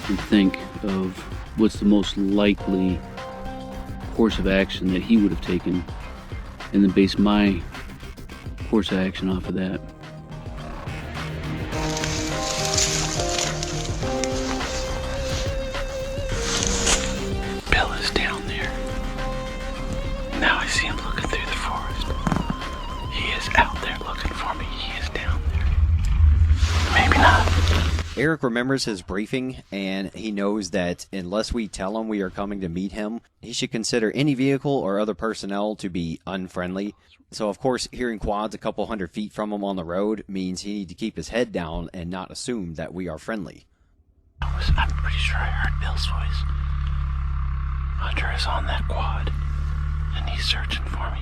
and think of what's the most likely course of action that he would have taken, and then base my course of action off of that. Bill is down there. Now I see him looking through the forest. He is out there looking for me. He is down there. Maybe not. Eric remembers his briefing, and he knows that unless we tell him we are coming to meet him, he should consider any vehicle or other personnel to be unfriendly. So, of course, hearing quads a couple hundred feet from him on the road means he needs to keep his head down and not assume that we are friendly. I'm pretty sure I heard Bill's voice. Hunter is on that quad, and he's searching for me.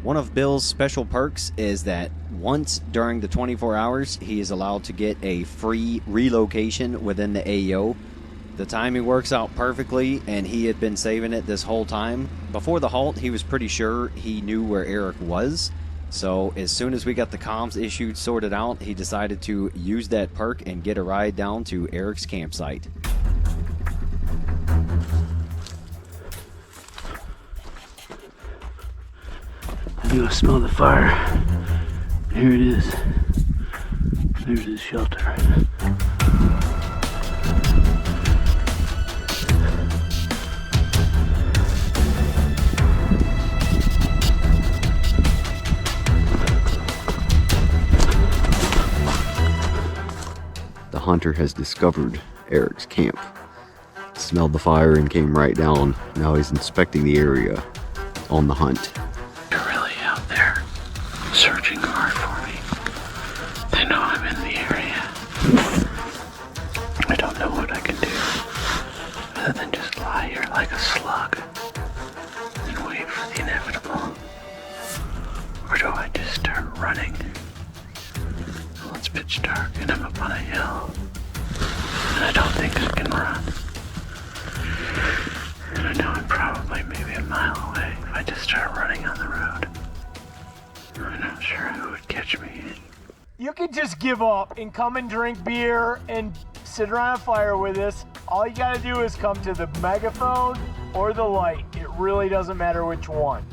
One of Bill's special perks is that once during the 24 hours, he is allowed to get a free relocation within the AO. The timing works out perfectly, and he had been saving it this whole time. Before the halt, he was pretty sure he knew where Eric was. So as soon as we got the comms issue sorted out, he decided to use that perk and get a ride down to Eric's campsite. I think I smell the fire. Here it is. There's his shelter. The hunter has discovered Eric's camp. Smelled the fire and came right down. Now he's inspecting the area on the hunt. They're really out there, searching hard for me. They know I'm in the area. I don't know what I can do other than just lie here like a slug and wait for the inevitable. Or do I just start running? Well, it's pitch dark and I'm up on a hill, and I don't think I can run. And I know I'm probably maybe a mile away if I just start running on the road. I'm not sure who would catch me. You could just give up and come and drink beer and sit around a fire with us. All you gotta do is come to the megaphone or the light. It really doesn't matter which one.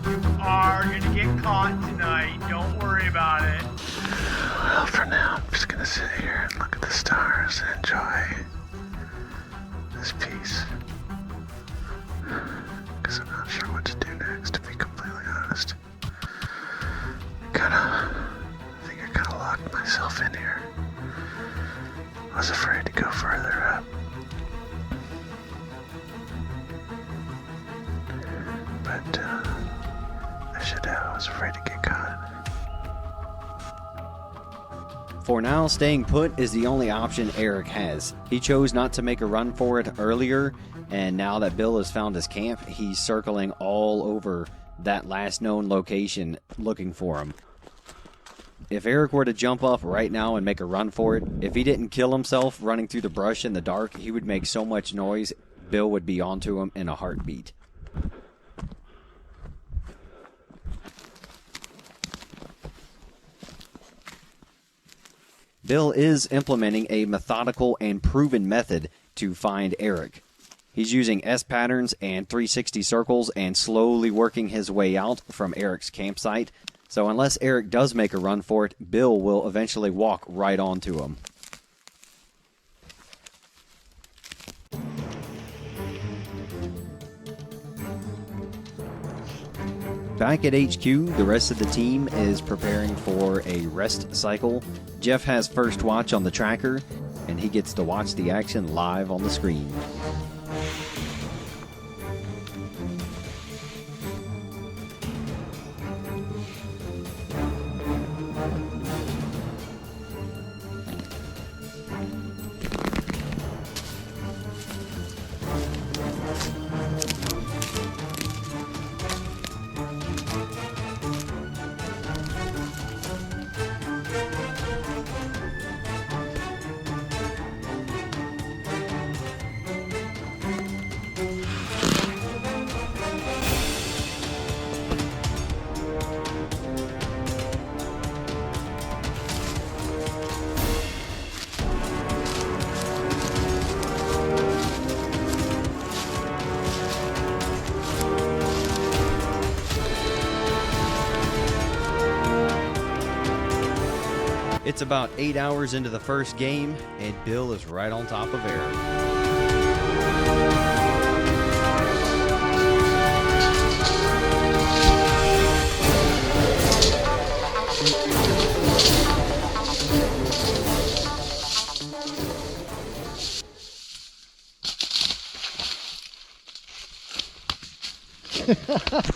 You are gonna get caught tonight. Don't worry about it. Well, for now, I'm just gonna sit here and look at the stars and enjoy this peace. Because I'm not sure what to do next, to be completely honest. I think I kinda locked myself in here. I was afraid to go further up. But, I should have. I was afraid to get caught. For now, staying put is the only option Eric has. He chose not to make a run for it earlier, and now that Bill has found his camp, he's circling all over that last known location looking for him. If Eric were to jump up right now and make a run for it, if he didn't kill himself running through the brush in the dark, he would make so much noise, Bill would be onto him in a heartbeat. Bill is implementing a methodical and proven method to find Eric. He's using S patterns and 360 circles and slowly working his way out from Eric's campsite. So unless Eric does make a run for it, Bill will eventually walk right onto him. Back at HQ, the rest of the team is preparing for a rest cycle. Jeff has first watch on the tracker, and he gets to watch the action live on the screen. It's about 8 hours into the first game, and Bill is right on top of Eric.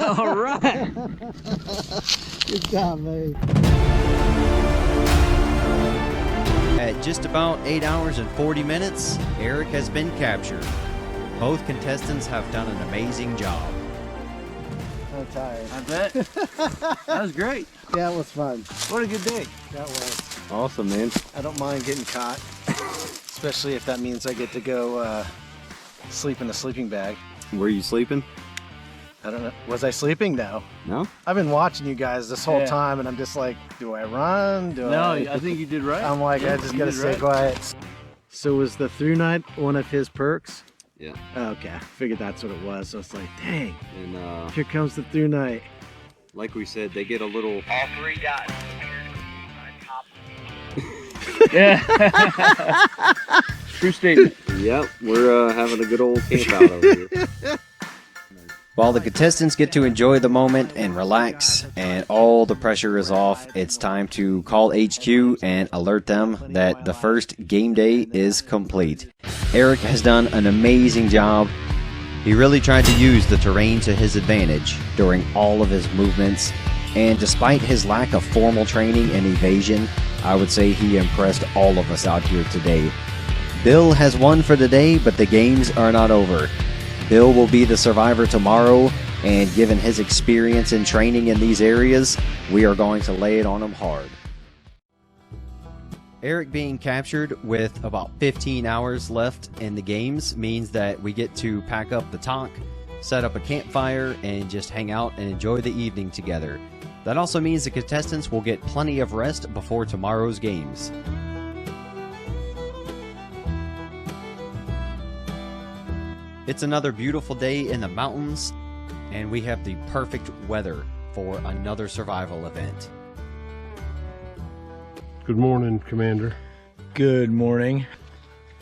All right. Good job, mate. At just about 8 hours and 40 minutes, Eric has been captured. Both contestants have done an amazing job. I'm tired. I bet. That was great. Yeah, it was fun. What a good day. That was. Awesome, man. I don't mind getting caught, especially if that means I get to go sleep in a sleeping bag. Were you sleeping? I don't know. Was I sleeping? No. No? I've been watching you guys this whole Yeah. time, and I'm just like, do I run? I think you did right. I'm like, Yeah, I just you gotta did stay right. quiet. So was the through night one of his perks? Yeah. Okay, I figured that's what it was. So it's like, dang, And here comes the through night. like we said, they get a little... All 3 dots. Yeah. True statement. Yep, we're having a good old camp out over here. While the contestants get to enjoy the moment and relax, and all the pressure is off, it's time to call HQ and alert them that the first game day is complete. Eric has done an amazing job. He really tried to use the terrain to his advantage during all of his movements, and despite his lack of formal training in evasion, I would say he impressed all of us out here today. Bill has won for the day, but the games are not over. Bill will be the survivor tomorrow, and given his experience and training in these areas, we are going to lay it on him hard. Eric being captured with about 15 hours left in the games means that we get to pack up the talk, set up a campfire, and just hang out and enjoy the evening together. That also means the contestants will get plenty of rest before tomorrow's games. It's another beautiful day in the mountains, and we have the perfect weather for another survival event. Good morning, Commander. Good morning.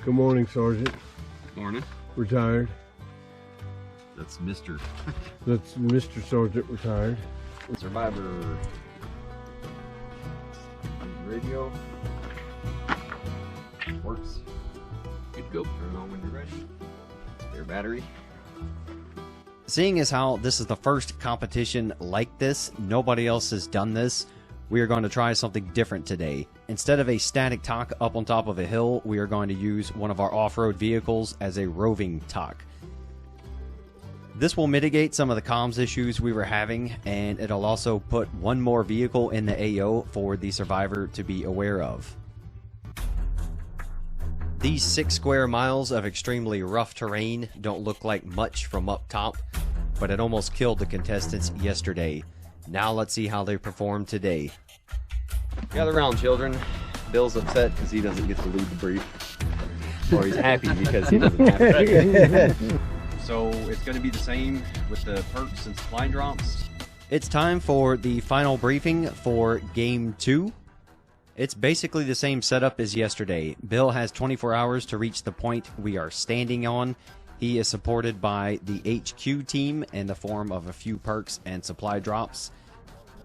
Good morning, Sergeant. Morning. Retired. That's Mr. That's Mr. Sergeant retired. Survivor radio. Works. Good to go. Turn it on when you're ready. Spare battery. Seeing as how this is the first competition like this, nobody else has done this, we are going to try something different today. Instead of a static talk up on top of a hill, we are going to use one of our off-road vehicles as a roving talk. This will mitigate some of the comms issues we were having, and it'll also put one more vehicle in the AO for the survivor to be aware of. These 6 square miles of extremely rough terrain don't look like much from up top, but it almost killed the contestants yesterday. Now let's see how they perform today. Gather round, children. Bill's upset because he doesn't get to lead the brief. Or he's happy because he doesn't have to. So it's going to be the same with the perks and supply drops. It's time for the final briefing for Game 2. It's basically the same setup as yesterday. Bill has 24 hours to reach the point we are standing on. He is supported by the HQ team in the form of a few perks and supply drops.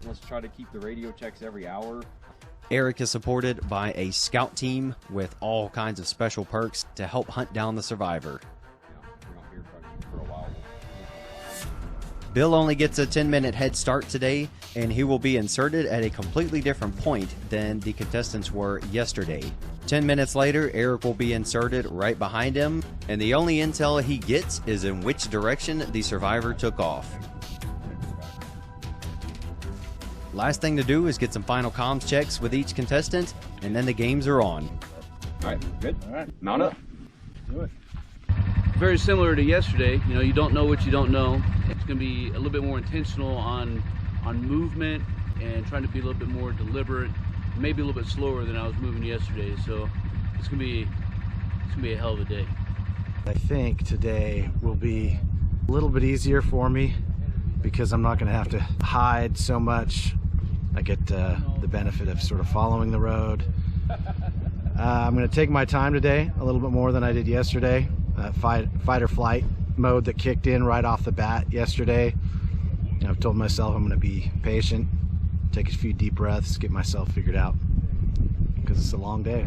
Let's try to keep the radio checks every hour. Eric is supported by a scout team with all kinds of special perks to help hunt down the survivor. Bill only gets a 10-minute head start today, and he will be inserted at a completely different point than the contestants were yesterday. 10 minutes later, Eric will be inserted right behind him, and the only intel he gets is in which direction the survivor took off. Last thing to do is get some final comms checks with each contestant, and then the games are on. Alright, good. Alright, mount up. Do it. Very similar to yesterday. You know, you don't know what you don't know. It's going to be a little bit more intentional on movement and trying to be a little bit more deliberate, maybe a little bit slower than I was moving yesterday. So it's going to be a hell of a day. I think today will be a little bit easier for me because I'm not going to have to hide so much I get the benefit of sort of following the road. I'm going to take my time today, a little bit more than I did yesterday. Fight or flight mode that kicked in right off the bat yesterday. I've told myself I'm going to be patient, take a few deep breaths, get myself figured out, because it's a long day.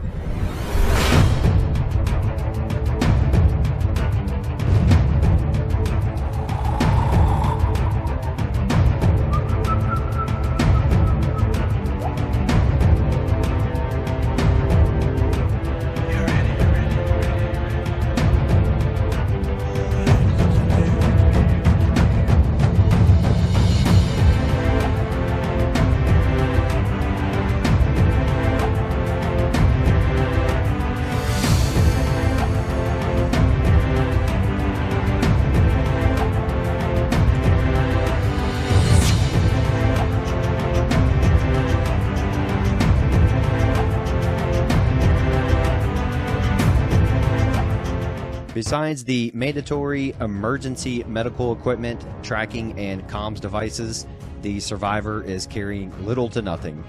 Besides the mandatory emergency medical equipment, tracking, and comms devices, the survivor is carrying little to nothing.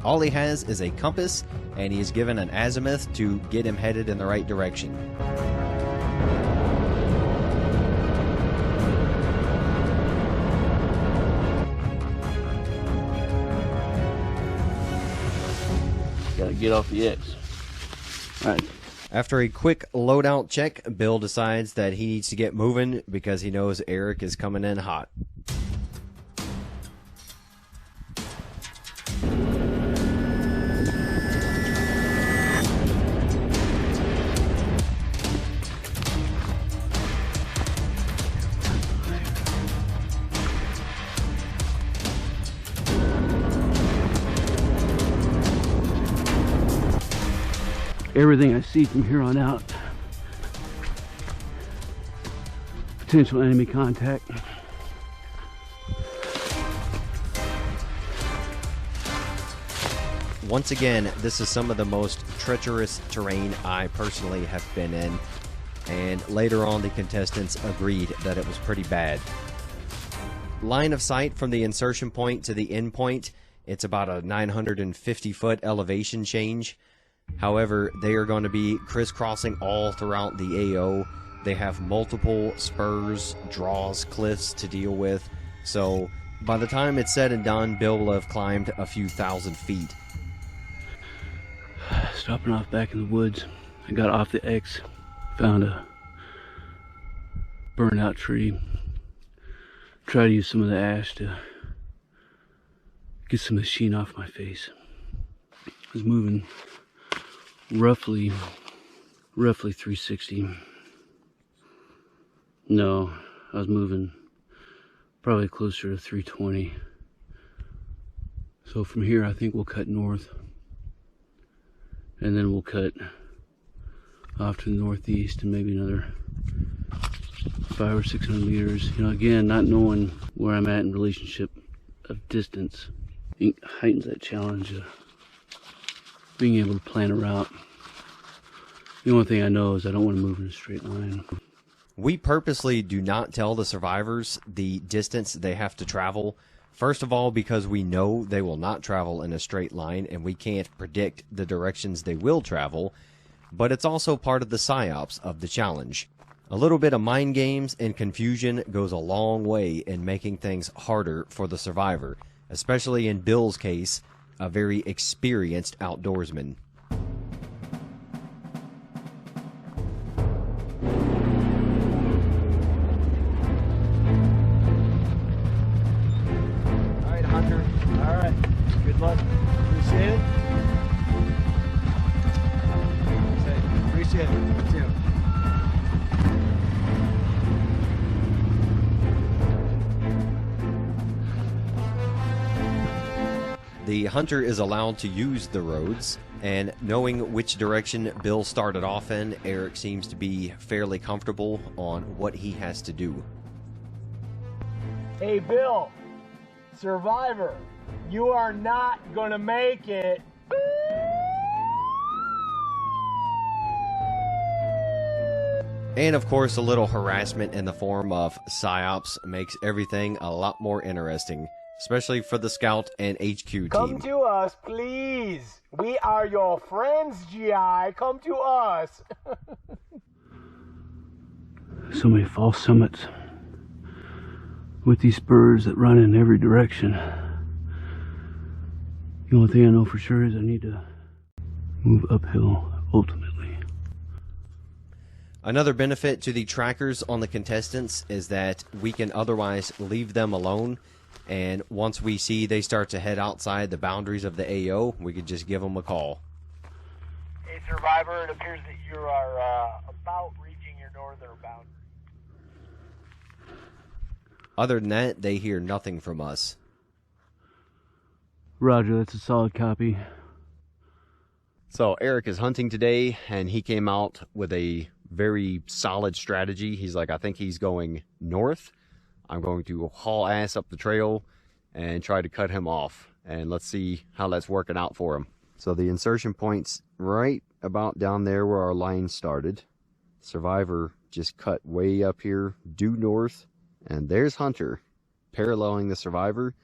All he has is a compass, and he is given an azimuth to get him headed in the right direction. Gotta get off the X. All right. After a quick loadout check, Bill decides that he needs to get moving because he knows Eric is coming in hot. Everything I see from here on out, potential enemy contact. Once again, this is some of the most treacherous terrain I personally have been in, and later on the contestants agreed that it was pretty bad. Line of sight from the insertion point to the end point, it's about a 950-foot elevation change. However, they are going to be crisscrossing all throughout the AO. They have multiple spurs, draws, cliffs to deal with. So by the time it's said and done, Bill will have climbed a few thousand feet. Stopping off back in the woods, I got off the X, found a burned out tree. Tried to use some of the ash to get some of the sheen off my face. I was moving roughly 360. No, I was moving probably closer to 320. So from here I think we'll cut north, and then we'll cut off to the northeast and maybe another 500 or 600 meters. You know, again, not knowing where I'm at in relationship of distance, it heightens that challenge of being able to plan a route. The only thing I know is I don't want to move in a straight line. We purposely do not tell the survivors the distance they have to travel. First of all, because we know they will not travel in a straight line and we can't predict the directions they will travel, but it's also part of the psyops of the challenge. A little bit of mind games and confusion goes a long way in making things harder for the survivor, especially in Bill's case, a very experienced outdoorsman. All right, Hunter. All right. Good luck. Appreciate it. Appreciate it. You too. The hunter is allowed to use the roads, and knowing which direction Bill started off in, Eric seems to be fairly comfortable on what he has to do. Hey, Bill, survivor, you are not gonna make it. And of course, a little harassment in the form of psyops makes everything a lot more interesting. especially for the Scout and HQ Come team. to us, please. We are your friends, GI. Come to us. So many false summits with these spurs that run in every direction. The only thing I know for sure is I need to move uphill ultimately. Another benefit to the trackers on the contestants is that we can otherwise leave them alone, and once we see they start to head outside the boundaries of the AO, we could just give them a call. Hey, Survivor, it appears that you are about reaching your northern boundary. Other than that, they hear nothing from us. Roger, that's a solid copy. So Eric is hunting today, and he came out with a very solid strategy. He's like, I think he's going north. I'm going to haul ass up the trail and try to cut him off. And let's see how that's working out for him. So the insertion point's right about down there where our line started. Survivor just cut way up here due north. And there's Hunter paralleling the Survivor.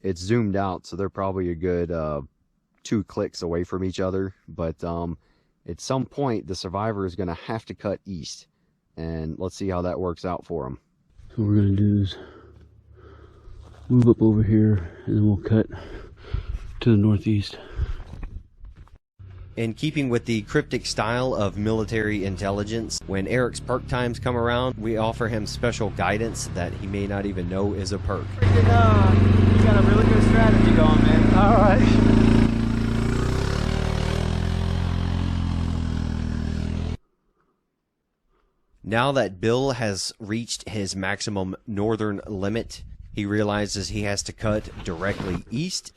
It's zoomed out, so they're probably a good 2 clicks away from each other. But at some point, the Survivor is going to have to cut east. And let's see how that works out for him. So what we're going to do is move up over here, and then we'll cut to the northeast. In keeping with the cryptic style of military intelligence, when Eric's perk times come around, we offer him special guidance that he may not even know is a perk. You got a really good strategy going, man. All right. Now that Bill has reached his maximum northern limit, he realizes he has to cut directly east.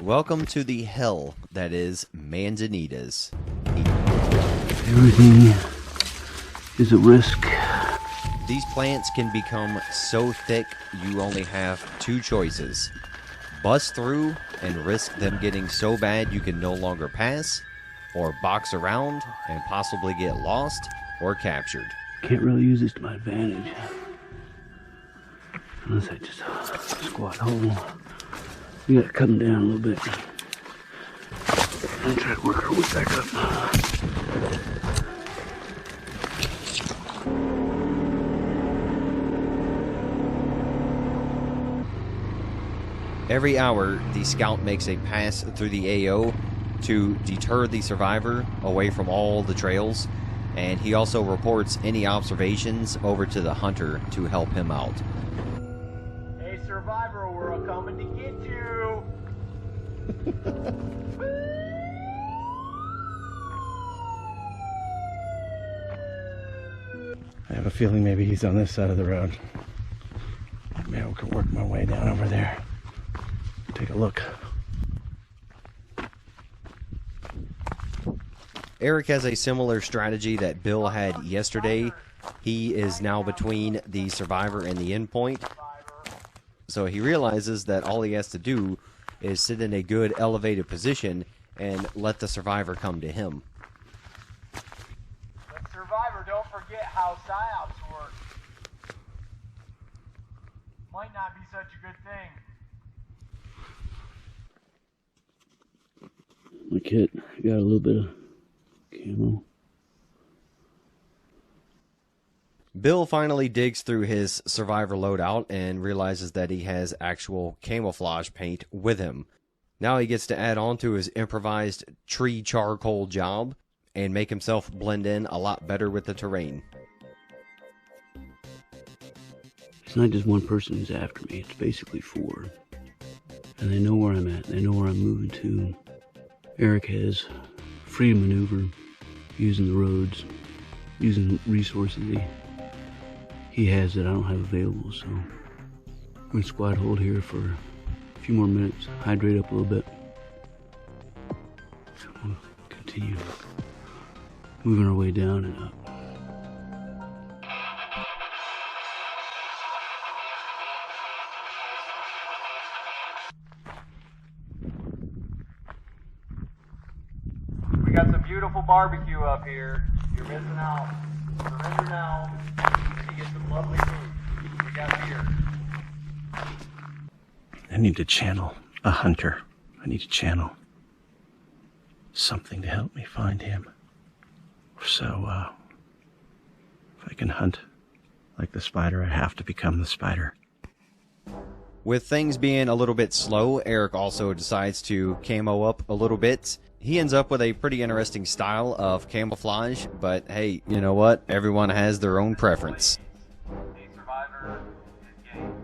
Welcome to the hell that is Manzanitas. Everything is at risk. These plants can become so thick you only have 2 choices. Bust through and risk them getting so bad you can no longer pass, or box around and possibly get lost or captured. Can't really use this to my advantage. Unless I just squat hole. We gotta cut them down a little bit. And try to work our way back up. Every hour, the Scout makes a pass through the AO to deter the Survivor away from all the trails, and he also reports any observations over to the Hunter to help him out. Hey, Survivor, we're coming to get you. I have a feeling maybe he's on this side of the road. Maybe I can work my way down over there. Take a look. Eric has a similar strategy that Bill had yesterday. He is now between the Survivor and the endpoint. So he realizes that all he has to do is sit in a good elevated position and let the Survivor come to him. But Survivor, don't forget how psyops work. Might not be such a good thing. My kit got a little bit of camo. Bill finally digs through his Survivor loadout and realizes that he has actual camouflage paint with him. Now he gets to add on to his improvised tree charcoal job and make himself blend in a lot better with the terrain. It's not just one person who's after me, it's basically 4. And they know where I'm at, they know where I'm moving to. Eric has free maneuver, using the roads, using resources he has that I don't have available, so I'm going to squat hold here for a few more minutes, hydrate up a little bit. We'll continue moving our way down and up. We got some beautiful barbecue up here. You're missing out. Surrender now. You get some lovely food. We got beer. I need to channel a hunter. I need to channel something to help me find him. So, if I can hunt like the spider, I have to become the spider. With things being a little bit slow, Eric also decides to camo up a little bit. He ends up with a pretty interesting style of camouflage, but hey, you know what? Everyone has their own preference. The survivor is game.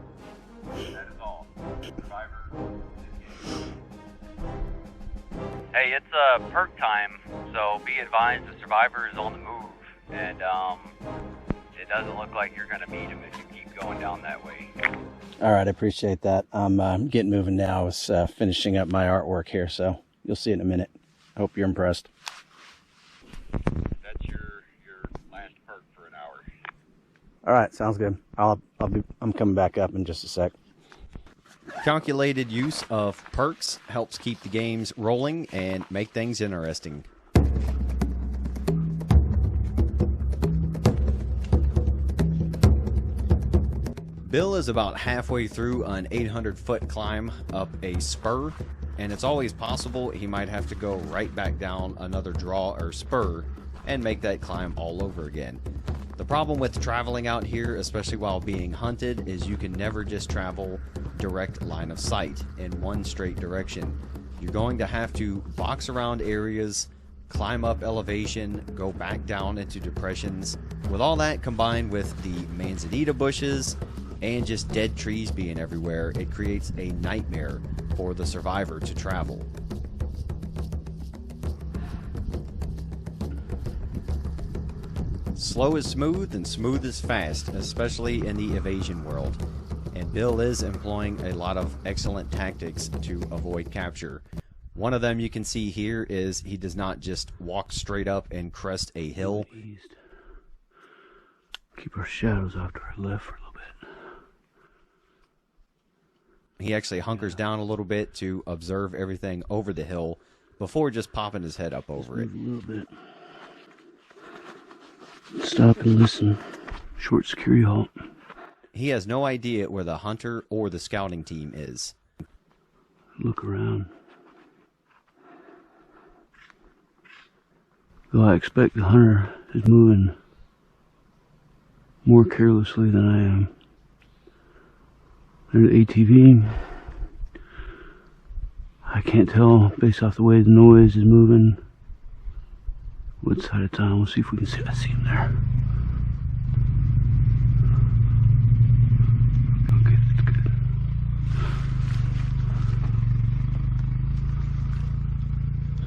That is all. Survivor is game. Hey, it's perk time, so be advised the survivor is on the move, and it doesn't look like you're gonna meet him if you keep going down that way. All right, I appreciate that. I'm getting moving now. I was finishing up my artwork here, so you'll see it in a minute. I hope you're impressed. That's your last perk for an hour. All right, sounds good. I'm coming back up in just a sec. Calculated use of perks helps keep the games rolling and make things interesting. Bill is about halfway through an 800-foot climb up a spur, and it's always possible he might have to go right back down another draw or spur and make that climb all over again. The problem with traveling out here, especially while being hunted, is you can never just travel direct line of sight in one straight direction. You're going to have to box around areas, climb up elevation, go back down into depressions. With all that combined with the manzanita bushes and just dead trees being everywhere, it creates a nightmare for the survivor to travel. Slow is smooth and smooth is fast, especially in the evasion world. And Bill is employing a lot of excellent tactics to avoid capture. One of them you can see here is he does not just walk straight up and crest a hill. Keep our shadows off to our left for a little bit. He actually hunkers down a little bit to observe everything over the hill before just popping his head up over it. A little bit. Stop and listen. Short security halt. He has no idea where the hunter or the scouting team is. Look around. Though I expect the hunter is moving more carelessly than I am. There's the ATV. I can't tell based off the way the noise is moving what side of town. We'll see if we can see. I see him there. Okay, that's good.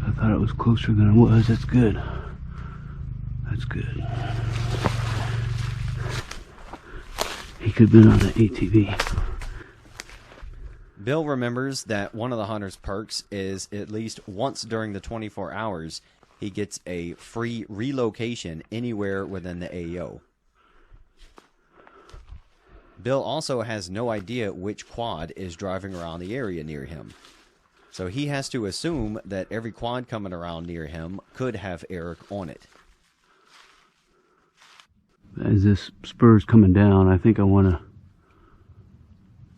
I thought it was closer than it was. That's good. That's good. He could have been on the ATV. Bill remembers that one of the hunter's perks is at least once during the 24 hours, he gets a free relocation anywhere within the AO. Bill also has no idea which quad is driving around the area near him. So he has to assume that every quad coming around near him could have Eric on it. As this spur's coming down, I think I want to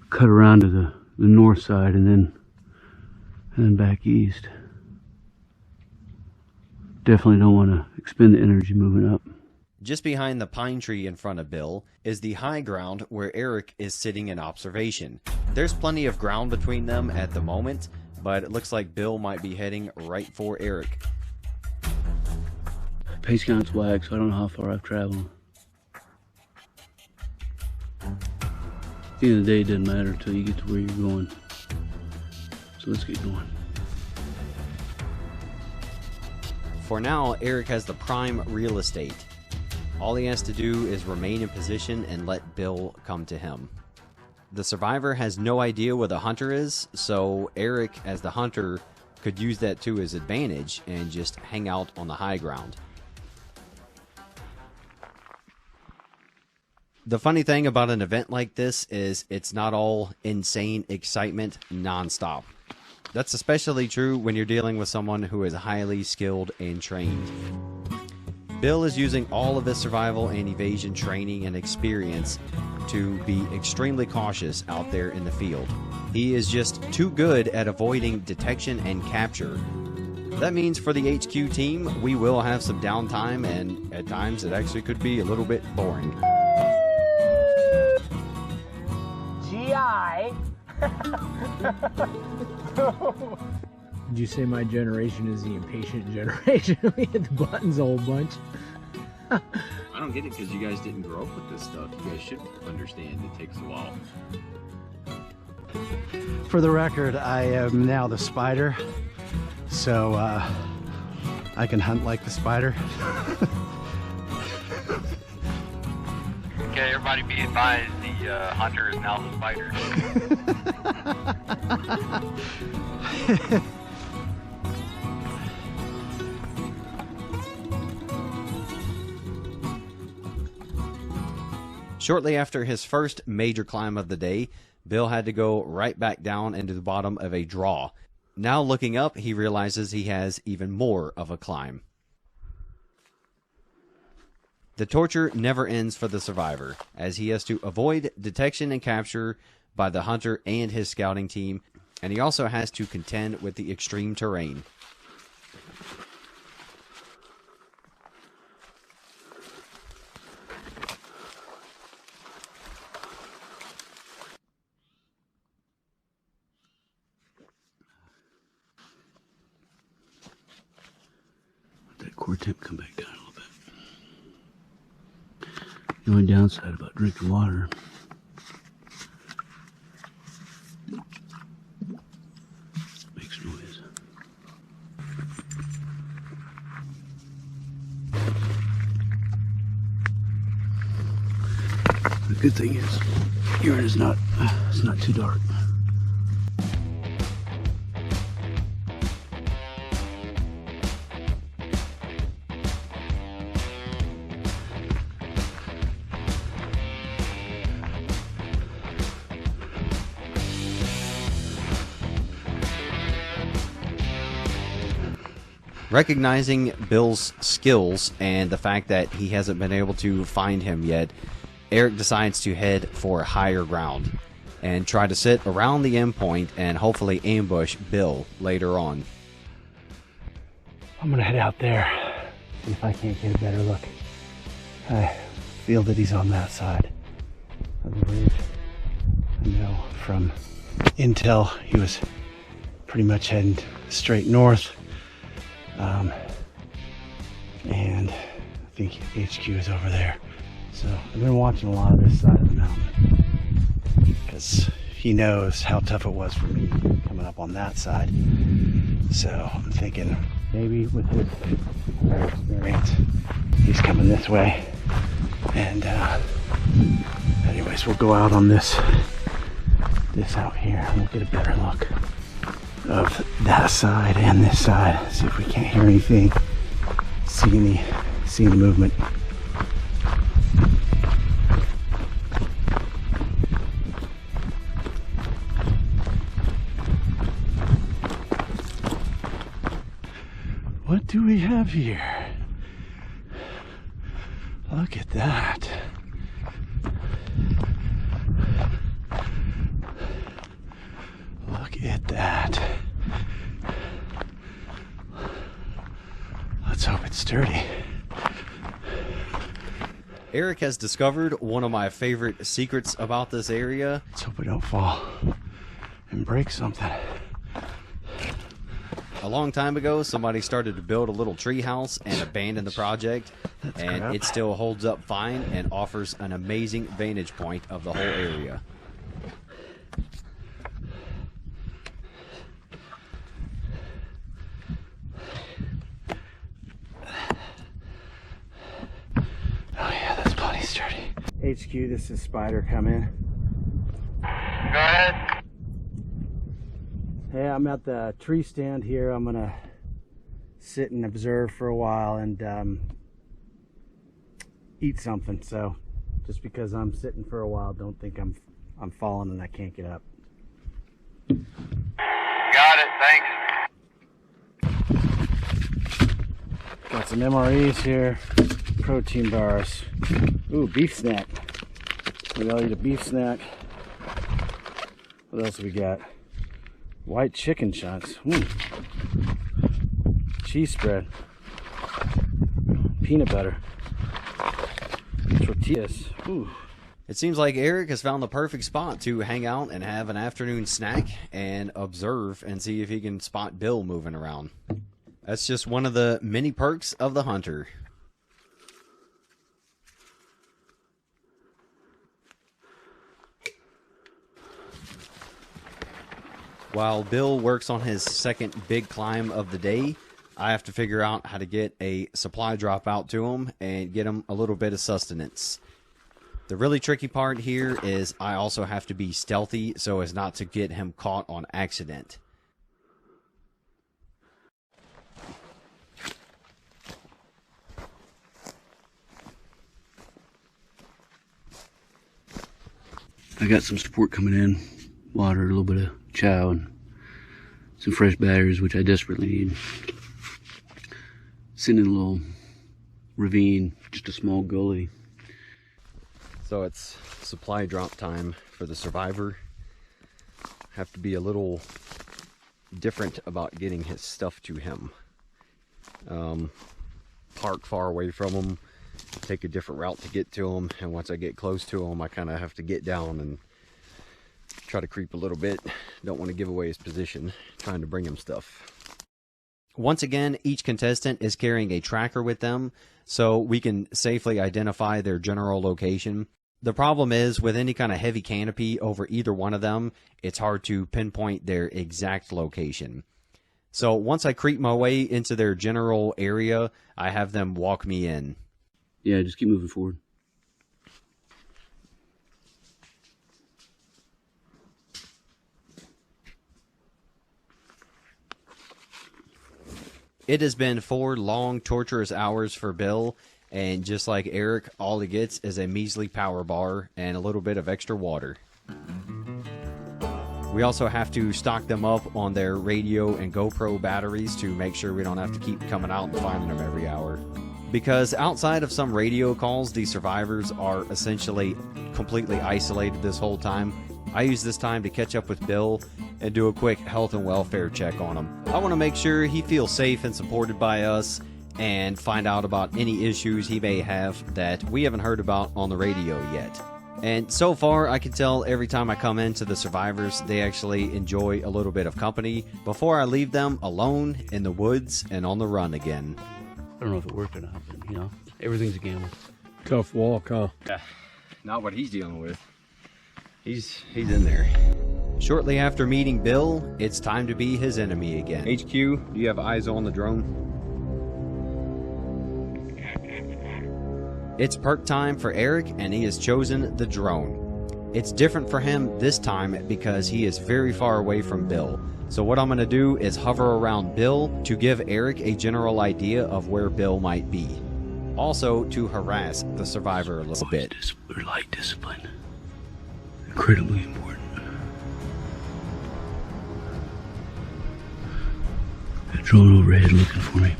cut around to the north side and then back east. Definitely don't want to expend the energy moving up. Just behind the pine tree in front of Bill is the high ground where Eric is sitting in observation. There's plenty of ground between them at the moment, but it looks like Bill might be heading right for Eric. Pace count's whack, so I don't know how far I've traveled. At the end of the day, it doesn't matter until you get to where you're going. So let's get going. For now, Eric has the prime real estate. All he has to do is remain in position and let Bill come to him. The survivor has no idea where the hunter is, so Eric, as the hunter, could use that to his advantage and just hang out on the high ground. The funny thing about an event like this is it's not all insane excitement nonstop. That's especially true when you're dealing with someone who is highly skilled and trained. Bill is using all of his survival and evasion training and experience to be extremely cautious out there in the field. He is just too good at avoiding detection and capture. That means for the HQ team, we will have some downtime, and at times it actually could be a little bit boring. GI. Did you say my generation is the impatient generation? We hit the buttons a whole bunch. I don't get it because you guys didn't grow up with this stuff. You guys should understand it takes a while. For the record, I am now the spider, so I can hunt like the spider. Okay, everybody be advised, the hunter is now the spider. Shortly after his first major climb of the day, Bill had to go right back down into the bottom of a draw. Now looking up, he realizes he has even more of a climb. The torture never ends for the survivor, as he has to avoid detection and capture by the hunter and his scouting team, and he also has to contend with the extreme terrain. That core tip come back down a little bit. The only downside about drinking water makes noise. The good thing is urine is not it's not too dark. Recognizing Bill's skills and the fact that he hasn't been able to find him yet, Eric decides to head for higher ground and try to sit around the endpoint and hopefully ambush Bill later on. I'm gonna head out there, see if I can't get a better look. I feel that he's on that side of the ridge. I know from intel he was pretty much heading straight north. And I think HQ is over there. So I've been watching a lot of this side of the mountain because he knows how tough it was for me coming up on that side. So I'm thinking maybe with his experience, he's coming this way. And anyways, we'll go out on this out here and we'll get a better look of that side and this side. See if we can't hear anything, see any movement. What do we have here? Look at that. Look at that. Let's hope it's sturdy. Eric has discovered one of my favorite secrets about this area. Let's hope we don't fall and break something. A long time ago, somebody started to build a little tree house and abandon the project, and it still holds up fine and offers an amazing vantage point of the whole area. HQ, this is Spider, come in. Go ahead. Hey, I'm at the tree stand here. I'm gonna sit and observe for a while and eat something. So just because I'm sitting for a while, don't think I'm falling and I can't get up. Got it, thanks. Go Got some MREs here, protein bars. Ooh, beef snack. We all eat a beef snack. What else we got? White chicken chunks. Cheese spread. Peanut butter. Tortillas. Ooh. It seems like Eric has found the perfect spot to hang out and have an afternoon snack and observe and see if he can spot Bill moving around. That's just one of the many perks of the hunter. While Bill works on his second big climb of the day, I have to figure out how to get a supply drop out to him and get him a little bit of sustenance. The really tricky part here is I also have to be stealthy so as not to get him caught on accident. I got some support coming in. Water, a little bit of chow, and some fresh batters, which I desperately need. Sitting in a little ravine, just a small gully. So it's supply drop time for the survivor. Have to be a little different about getting his stuff to him. Park far away from him, take a different route to get to him, and once I get close to him, I kind of have to get down and try to creep a little bit. Don't want to give away his position, trying to bring him stuff. Once again, each contestant is carrying a tracker with them, so we can safely identify their general location. The problem is, with any kind of heavy canopy over either one of them, it's hard to pinpoint their exact location. So once I creep my way into their general area, I have them walk me in. Yeah, just keep moving forward. It has been 4 long, torturous hours for Bill, and just like Eric, all he gets is a measly power bar and a little bit of extra water. We also have to stock them up on their radio and GoPro batteries to make sure we don't have to keep coming out and finding them every hour. Because outside of some radio calls, the survivors are essentially completely isolated this whole time. I use this time to catch up with Bill and do a quick health and welfare check on him. I want to make sure he feels safe and supported by us, and find out about any issues he may have that we haven't heard about on the radio yet. And so far, I can tell every time I come into the survivors, they actually enjoy a little bit of company before I leave them alone in the woods and on the run again. I don't know if it worked or not, but, you know, everything's a gamble. Tough walk, huh? Not what he's dealing with. He's in there. Shortly after meeting Bill, it's time to be his enemy again. HQ, do you have eyes on the drone? It's perk time for Eric, and he has chosen the drone. It's different for him this time because he is very far away from Bill. So what I'm going to do is hover around Bill to give Eric a general idea of where Bill might be. Also to harass the survivor a little bit. Light discipline. Incredibly important. That drone overhead looking for me.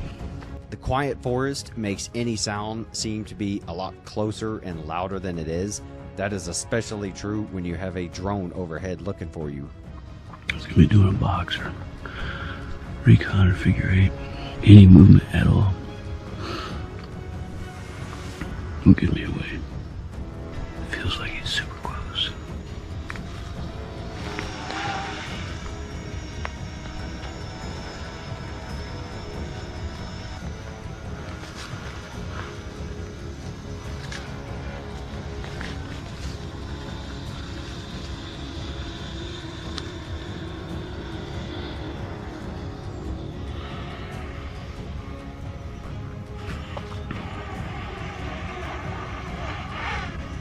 The quiet forest makes any sound seem to be a lot closer and louder than it is. That is especially true when you have a drone overhead looking for you. It's going to be doing a box or recon or figure 8. Any movement at all. Don't give me away. It feels like it's super close.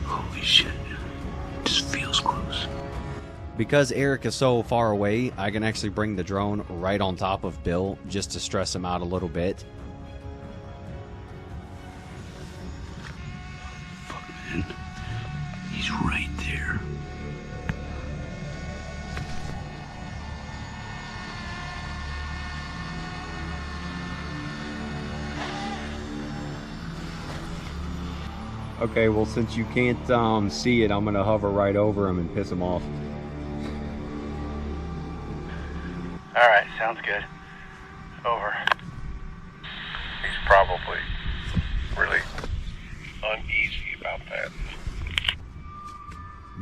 Holy shit. It just feels close. Because Eric is so far away, I can actually bring the drone right on top of Bill just to stress him out a little bit. Fuck, man. He's right there. Okay, well, since you can't see it, I'm gonna hover right over him and piss him off. Alright, sounds good. Over. He's probably really uneasy about that.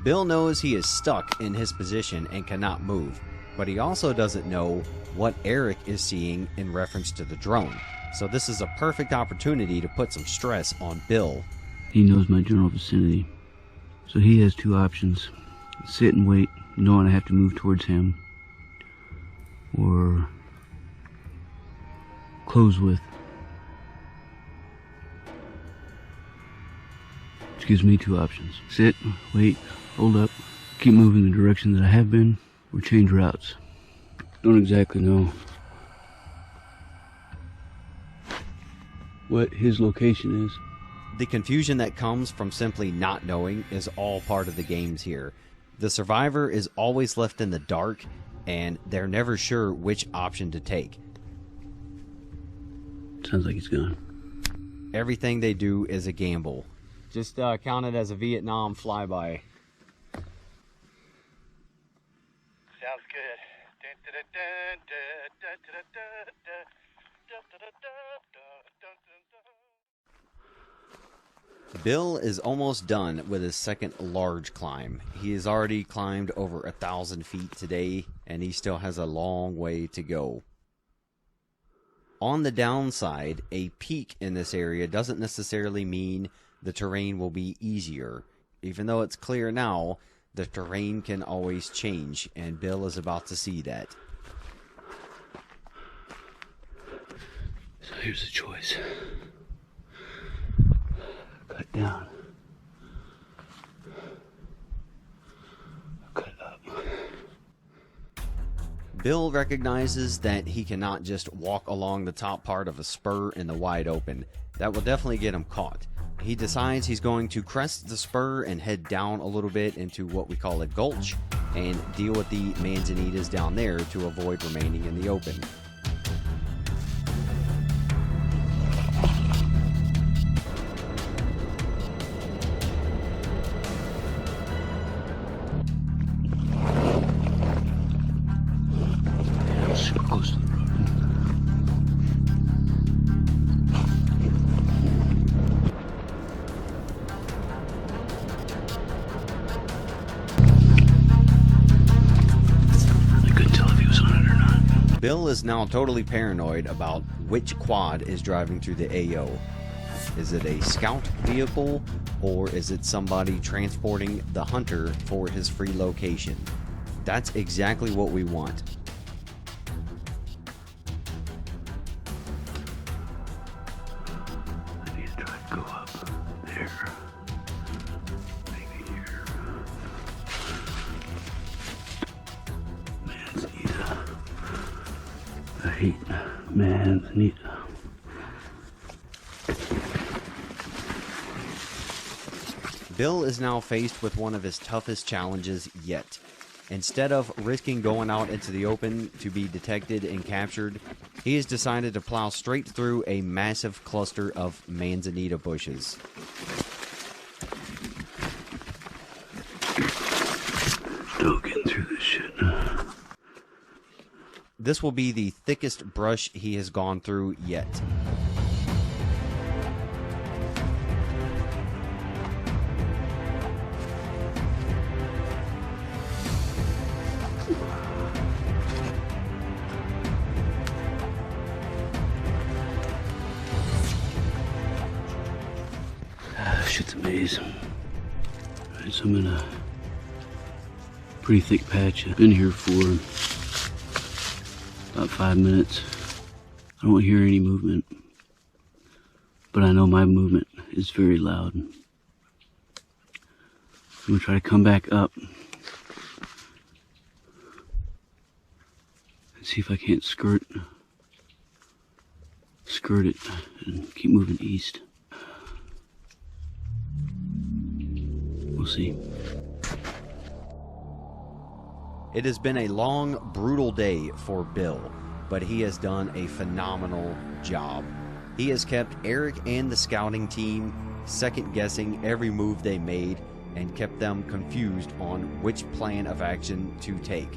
Bill knows he is stuck in his position and cannot move, but he also doesn't know what Eric is seeing in reference to the drone. So this is a perfect opportunity to put some stress on Bill. He knows my general vicinity, so he has two options: sit and wait, knowing I have to move towards him, or close with. Which gives me two options: sit, wait, hold up, keep moving the direction that I have been, or change routes. Don't exactly know what his location is. The confusion that comes from simply not knowing is all part of the games here. The survivor is always left in the dark, and they're never sure which option to take. Sounds like he's gone. Everything they do is a gamble. Just count it as a Vietnam flyby. Sounds good. Bill is almost done with his second large climb. He has already climbed over 1,000 feet today, and he still has a long way to go. On the downside, a peak in this area doesn't necessarily mean the terrain will be easier. Even though it's clear now, the terrain can always change, and Bill is about to see that. So here's the choice. Cut down. Cut up. Bill recognizes that he cannot just walk along the top part of a spur in the wide open. That will definitely get him caught. He decides he's going to crest the spur and head down a little bit into what we call a gulch and deal with the manzanitas down there to avoid remaining in the open. Super close to the road. I couldn't tell if he was on it or not. Bill is now totally paranoid about which quad is driving through the AO. Is it a scout vehicle, or is it somebody transporting the hunter for his free location? That's exactly what we want. I need to try to go up there. Maybe here. Manzanita. I hate Manzanita. Bill is now faced with one of his toughest challenges yet. Instead of risking going out into the open to be detected and captured, he has decided to plow straight through a massive cluster of manzanita bushes. Still getting through this shit. This will be the thickest brush he has gone through yet. Shit's a maze. Alright, so I'm in a pretty thick patch. I've been here for about 5 minutes. I don't hear any movement, but I know my movement is very loud. I'm gonna try to come back up and see if I can't skirt it and keep moving east. We'll see. It has been a long, brutal day for Bill, but he has done a phenomenal job. He has kept Eric and the scouting team second-guessing every move they made and kept them confused on which plan of action to take.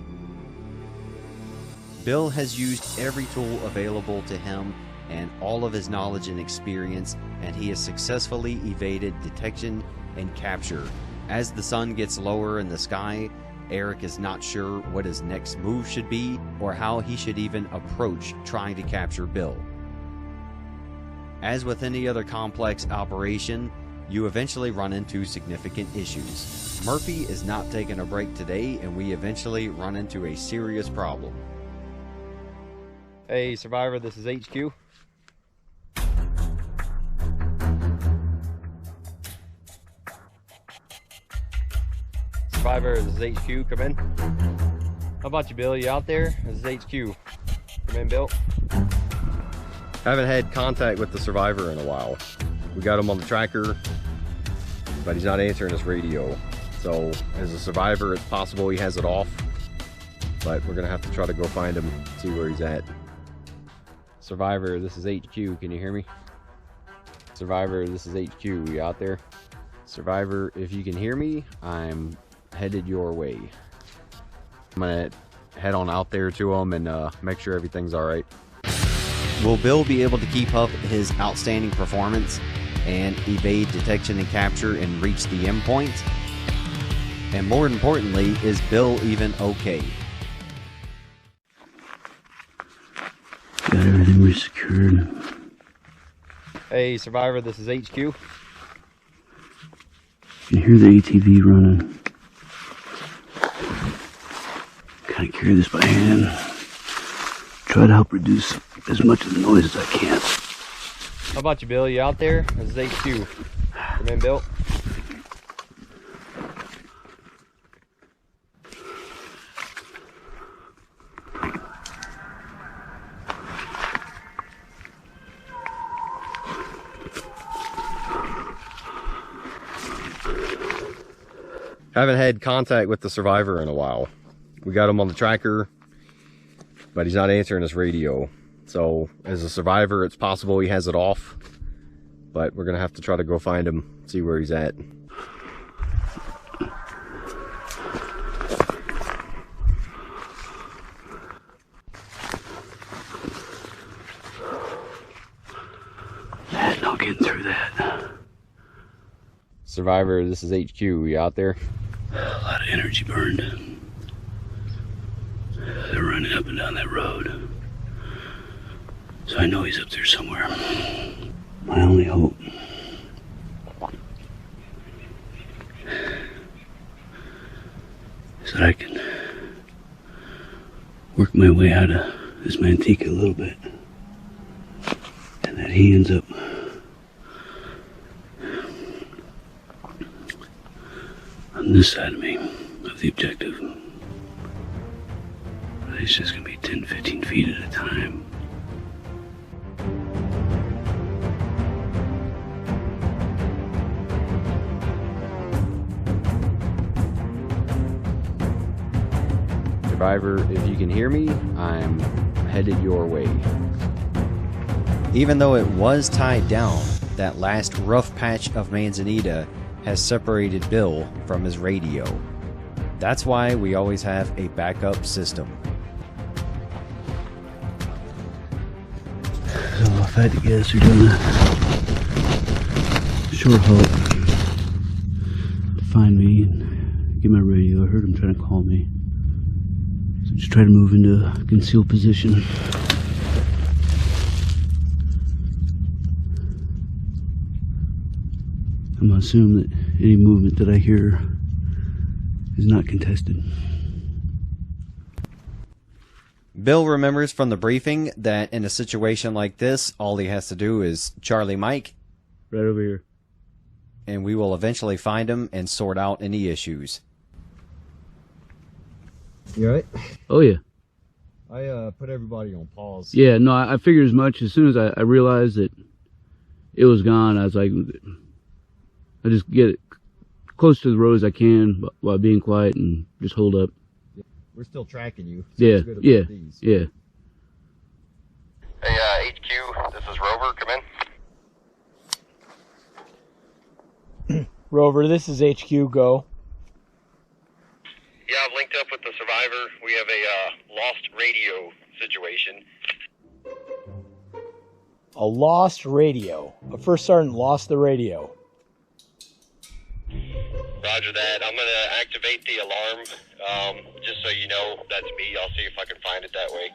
Bill has used every tool available to him and all of his knowledge and experience, and he has successfully evaded detection and capture. As the sun gets lower in the sky, Eric is not sure what his next move should be or how he should even approach trying to capture Bill. As with any other complex operation, you eventually run into significant issues. Murphy is not taking a break today, and we eventually run into a serious problem. Hey, Survivor, this is HQ. Survivor, this is HQ, come in. How about you, Bill? You out there? This is HQ. Come in, Bill. Haven't had contact with the Survivor in a while. We got him on the tracker, but he's not answering his radio. So, as a Survivor, it's possible he has it off, but we're gonna have to try to go find him, see where he's at. Survivor, this is HQ, can you hear me? Survivor, this is HQ, you out there? Survivor, if you can hear me, I'm headed your way. I'm gonna head on out there to him and make sure everything's all right. Will Bill be able to keep up his outstanding performance and evade detection and capture and reach the endpoint? And more importantly, is Bill even okay? Got everything resecured. Hey, Survivor, this is HQ. You can hear the ATV running. Kind of carry this by hand. Try to help reduce as much of the noise as I can. How about you, Bill? You out there? This is HQ. Come in, Bill. Haven't had contact with the Survivor in a while. We got him on the tracker, but he's not answering his radio. So, as a Survivor, it's possible he has it off, but we're gonna have to try to go find him, see where he's at. No getting through that. Survivor, this is HQ. You out there? A lot of energy burned. They're running up and down that road. So I know he's up there somewhere. My only hope is that I can work my way out of this Manteca a little bit. And that he ends up on this side of me, of the objective. But it's just gonna be 10, 15 feet at a time. Survivor, if you can hear me, I'm headed your way. Even though it was tied down, that last rough patch of Manzanita has separated Bill from his radio. That's why we always have a backup system. So if I had to guess, we're doing a short halt to find me and get my radio. I heard him trying to call me. So just try to move into a concealed position. I'm gonna assume that any movement that I hear is not contested. Bill remembers from the briefing that in a situation like this, all he has to do is Charlie Mike. Right over here. And we will eventually find him and sort out any issues. You alright? Oh yeah. I put everybody on pause. Yeah, no, I figured as much. As soon as I realized that it was gone, I was like, I just get it close to the road as I can while being quiet and just hold up. We're still tracking you. So yeah, yeah, yeah. Hey, HQ, this is Rover. Come in. Rover, this is HQ, go. Yeah, I've linked up with the survivor. We have a lost radio situation. A lost radio. A first sergeant lost the radio. Roger that. I'm going to activate the alarm. Just so you know, that's me. I'll see if I can find it that way.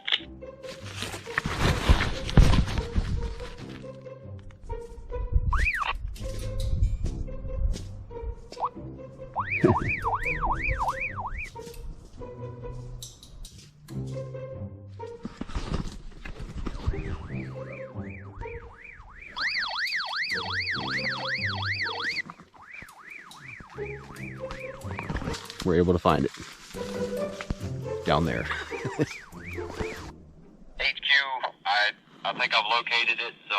We're able to find it. Down there. HQ, I think I've located it, so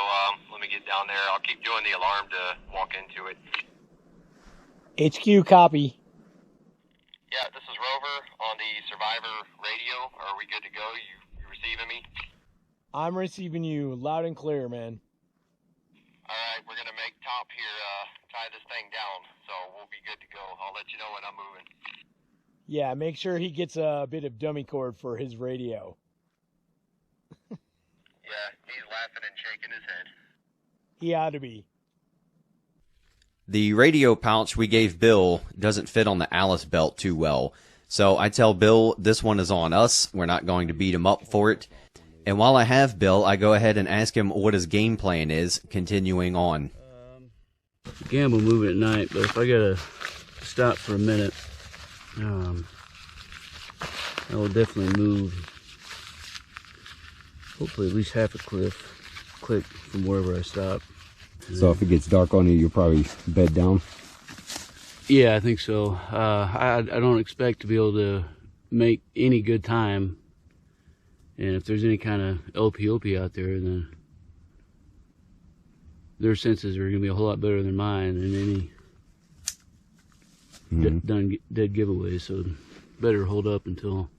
let me get down there. I'll keep doing the alarm to walk into it. HQ, copy. Yeah, this is Rover on the survivor radio. Are we good to go? You receiving me? I'm receiving you loud and clear, man. Alright, we're going to make top here tie this thing down, so we'll be good to go. I'll let you know when I'm moving. Yeah, make sure he gets a bit of dummy cord for his radio. Yeah, he's laughing and shaking his head. He ought to be. The radio pouch we gave Bill doesn't fit on the Alice belt too well. So I tell Bill this one is on us. We're not going to beat him up for it. And while I have Bill, I go ahead and ask him what his game plan is, continuing on. Gamble moving at night, but if I gotta stop for a minute, I will definitely move. Hopefully at least half a click from wherever I stop. So if it gets dark on you, you'll probably bed down? Yeah, I think so. I don't expect to be able to make any good time. And if there's any kind of LPOP out there, then their senses are going to be a whole lot better than mine and any dead giveaways. So better hold up until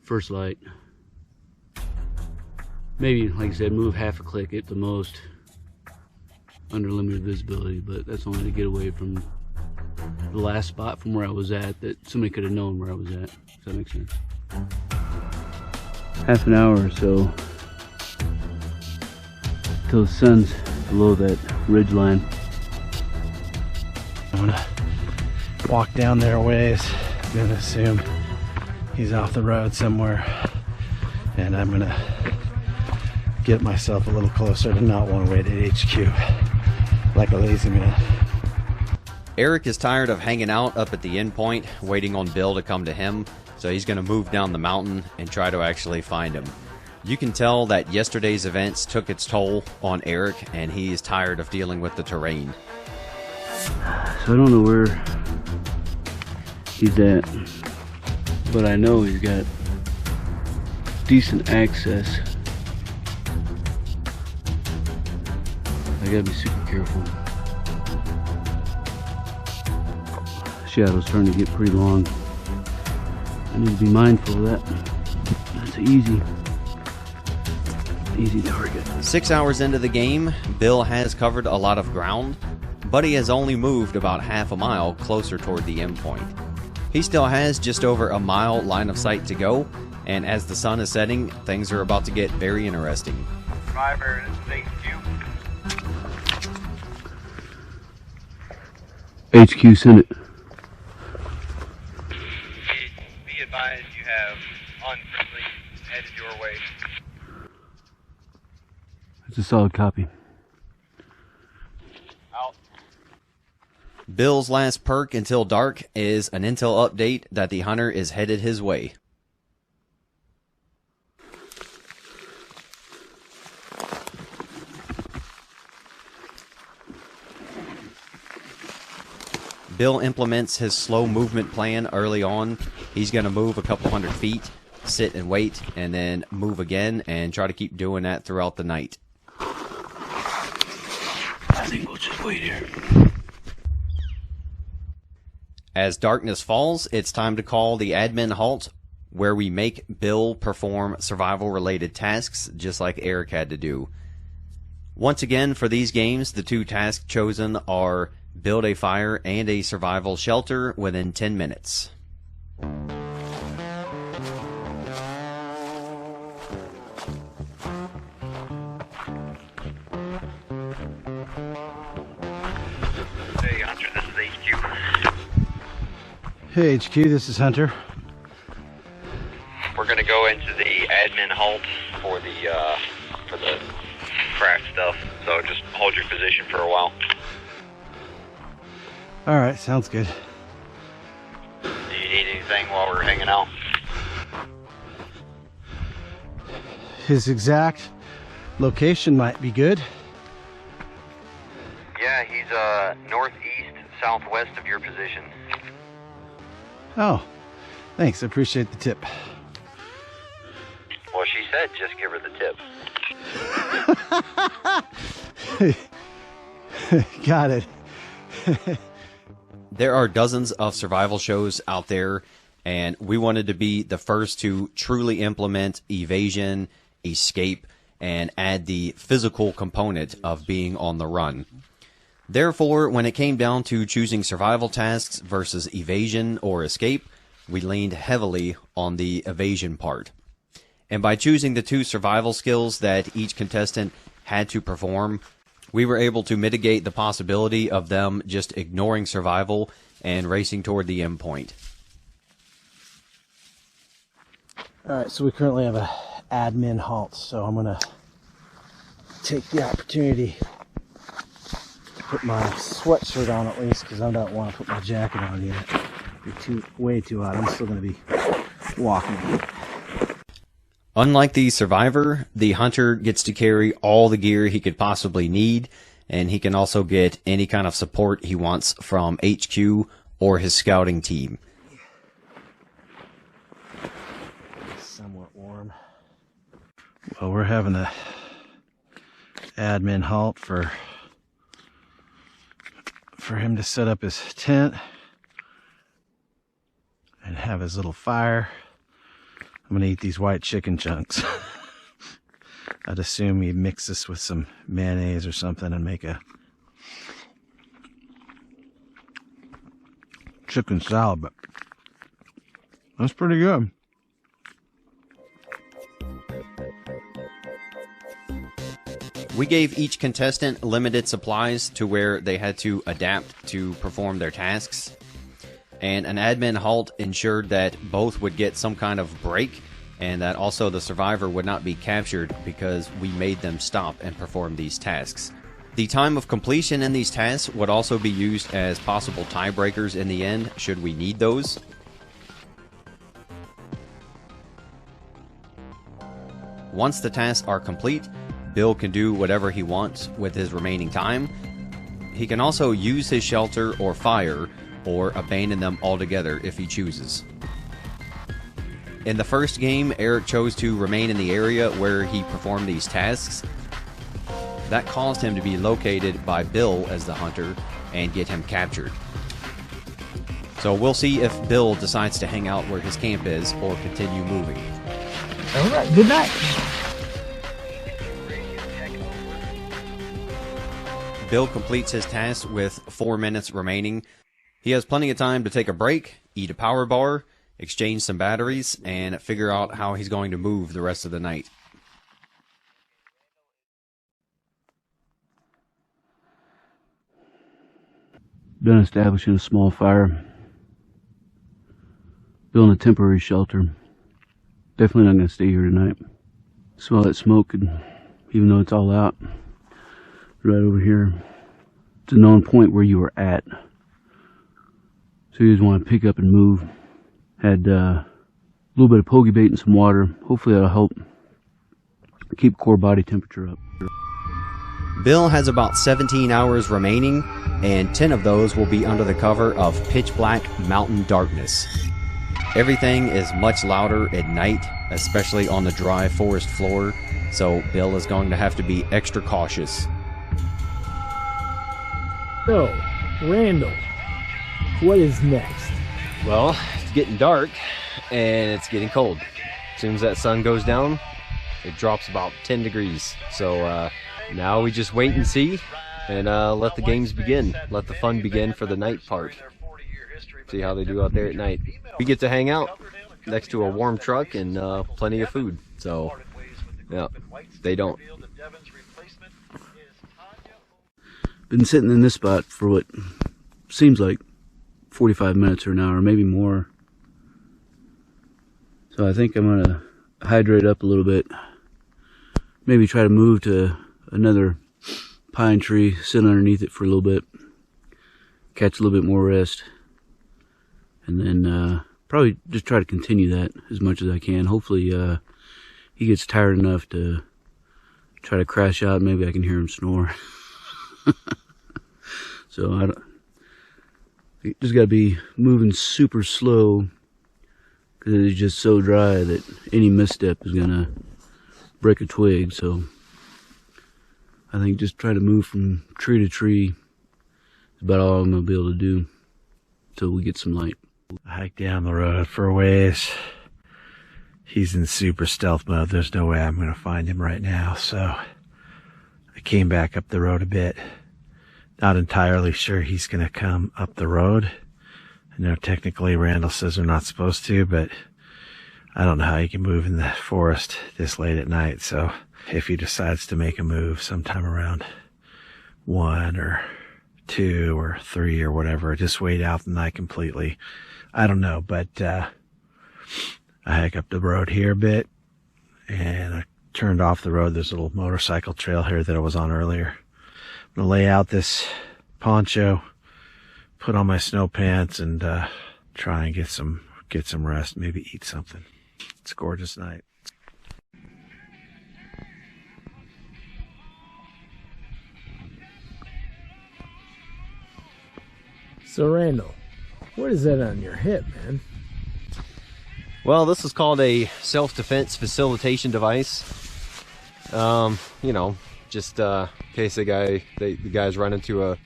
first light. Maybe, like I said, move half a click at the most under limited visibility, but that's only to get away from the last spot from where I was at that somebody could have known where I was at. Does that make sense? Half an hour or so till the sun's below that ridge line. I'm gonna walk down there a ways. I'm gonna assume he's off the road somewhere, and I'm gonna get myself a little closer to not want to wait at HQ like a lazy man. Eric is tired of hanging out up at the end point, waiting on Bill to come to him, so he's going to move down the mountain and try to actually find him. You can tell that yesterday's events took its toll on Eric, and he is tired of dealing with the terrain. So I don't know where he's at, but I know he's got decent access. I gotta be super careful. Shadow's starting to get pretty long. I need to be mindful of that. That's an easy target. 6 hours into the game, Bill has covered a lot of ground, but he has only moved about half a mile closer toward the end point. He still has just over a mile line of sight to go, and as the sun is setting, things are about to get very interesting. Survivor, this is HQ. HQ, send it. Be advised you have unfriendly headed your way. It's a solid copy. Out. Bill's last perk until dark is an intel update that the hunter is headed his way. Bill implements his slow movement plan early on. He's going to move a couple hundred feet, sit and wait, and then move again and try to keep doing that throughout the night. I think we'll just wait here. As darkness falls, it's time to call the admin halt, where we make Bill perform survival-related tasks just like Eric had to do. Once again, for these games, the two tasks chosen are build a fire and a survival shelter within 10 minutes. Hey, Hunter, this is HQ. Hey HQ, this is Hunter. We're gonna go into the admin halt for the craft stuff. So just hold your position for a while. All right, sounds good. Do you need anything while we're hanging out? His exact location might be good. Yeah, he's northeast, southwest of your position. Oh, thanks. I appreciate the tip. Well, she said just give her the tip. Got it. There are dozens of survival shows out there, and we wanted to be the first to truly implement evasion, escape, and add the physical component of being on the run. Therefore, when it came down to choosing survival tasks versus evasion or escape, we leaned heavily on the evasion part. And by choosing the two survival skills that each contestant had to perform, we were able to mitigate the possibility of them just ignoring survival and racing toward the end point. All right, so we currently have a admin halt, so I'm gonna take the opportunity to put my sweatshirt on at least, because I don't want to put my jacket on yet. It'd be way too hot. I'm still gonna be walking. Unlike the survivor, the hunter gets to carry all the gear he could possibly need, and he can also get any kind of support he wants from HQ or his scouting team. Somewhat warm. Well, we're having a admin halt for him to set up his tent and have his little fire. I'm gonna eat these white chicken chunks. I'd assume he'd mix this with some mayonnaise or something and make a chicken salad, but that's pretty good. We gave each contestant limited supplies to where they had to adapt to perform their tasks. And an admin halt ensured that both would get some kind of break, and that also the survivor would not be captured because we made them stop and perform these tasks. The time of completion in these tasks would also be used as possible tiebreakers in the end, should we need those. Once the tasks are complete, Bill can do whatever he wants with his remaining time. He can also use his shelter or fire, or abandon them altogether if he chooses. In the first game, Eric chose to remain in the area where he performed these tasks. That caused him to be located by Bill as the hunter and get him captured. So we'll see if Bill decides to hang out where his camp is or continue moving. All right, good night. Bill completes his task with 4 minutes remaining. He has plenty of time to take a break, eat a power bar, exchange some batteries, and figure out how he's going to move the rest of the night. Done establishing a small fire. Building a temporary shelter. Definitely not going to stay here tonight. Smell that smoke, and even though it's all out, right over here, it's a known point where you were at. So you just want to pick up and move. Had a little bit of pokey bait and some water. Hopefully that'll help keep core body temperature up. Bill has about 17 hours remaining, and 10 of those will be under the cover of pitch black mountain darkness. Everything is much louder at night, especially on the dry forest floor, so Bill is going to have to be extra cautious. So, Randall, what is next? Well, it's getting dark and it's getting cold. As soon as that sun goes down, it drops about 10 degrees. So now we just wait and see and let the games begin. Let the fun begin for the night part. See how they do out there at night. We get to hang out next to a warm truck and plenty of food. So, yeah, they don't. Been sitting in this spot for what seems like 45 minutes or an hour, maybe more. So I think I'm gonna hydrate up a little bit. Maybe try to move to another pine tree, sit underneath it for a little bit, catch a little bit more rest, and then probably just try to continue that as much as I can. Hopefully he gets tired enough to try to crash out, and maybe I can hear him snore. So you just gotta be moving super slow, because it's just so dry that any misstep is gonna break a twig. So I think just try to move from tree to tree is about all I'm gonna be able to do until we get some light. I hiked down the road for a ways. He's in super stealth mode. There's no way I'm gonna find him right now. So I came back up the road a bit. Not entirely sure he's gonna come up the road. I know technically Randall says we're not supposed to, but I don't know how you can move in the forest this late at night. So if he decides to make a move sometime around 1 or 2 or 3 or whatever, just wait out the night completely. I don't know, but I hike up the road here a bit, and I turned off the road. There's a little motorcycle trail here that I was on earlier. I'm gonna lay out this poncho, put on my snow pants, and try and get some rest, maybe eat something. It's a gorgeous night. So Randall, what is that on your hip, man? Well, this is called a self-defense facilitation device. You know, just in case the guys run into a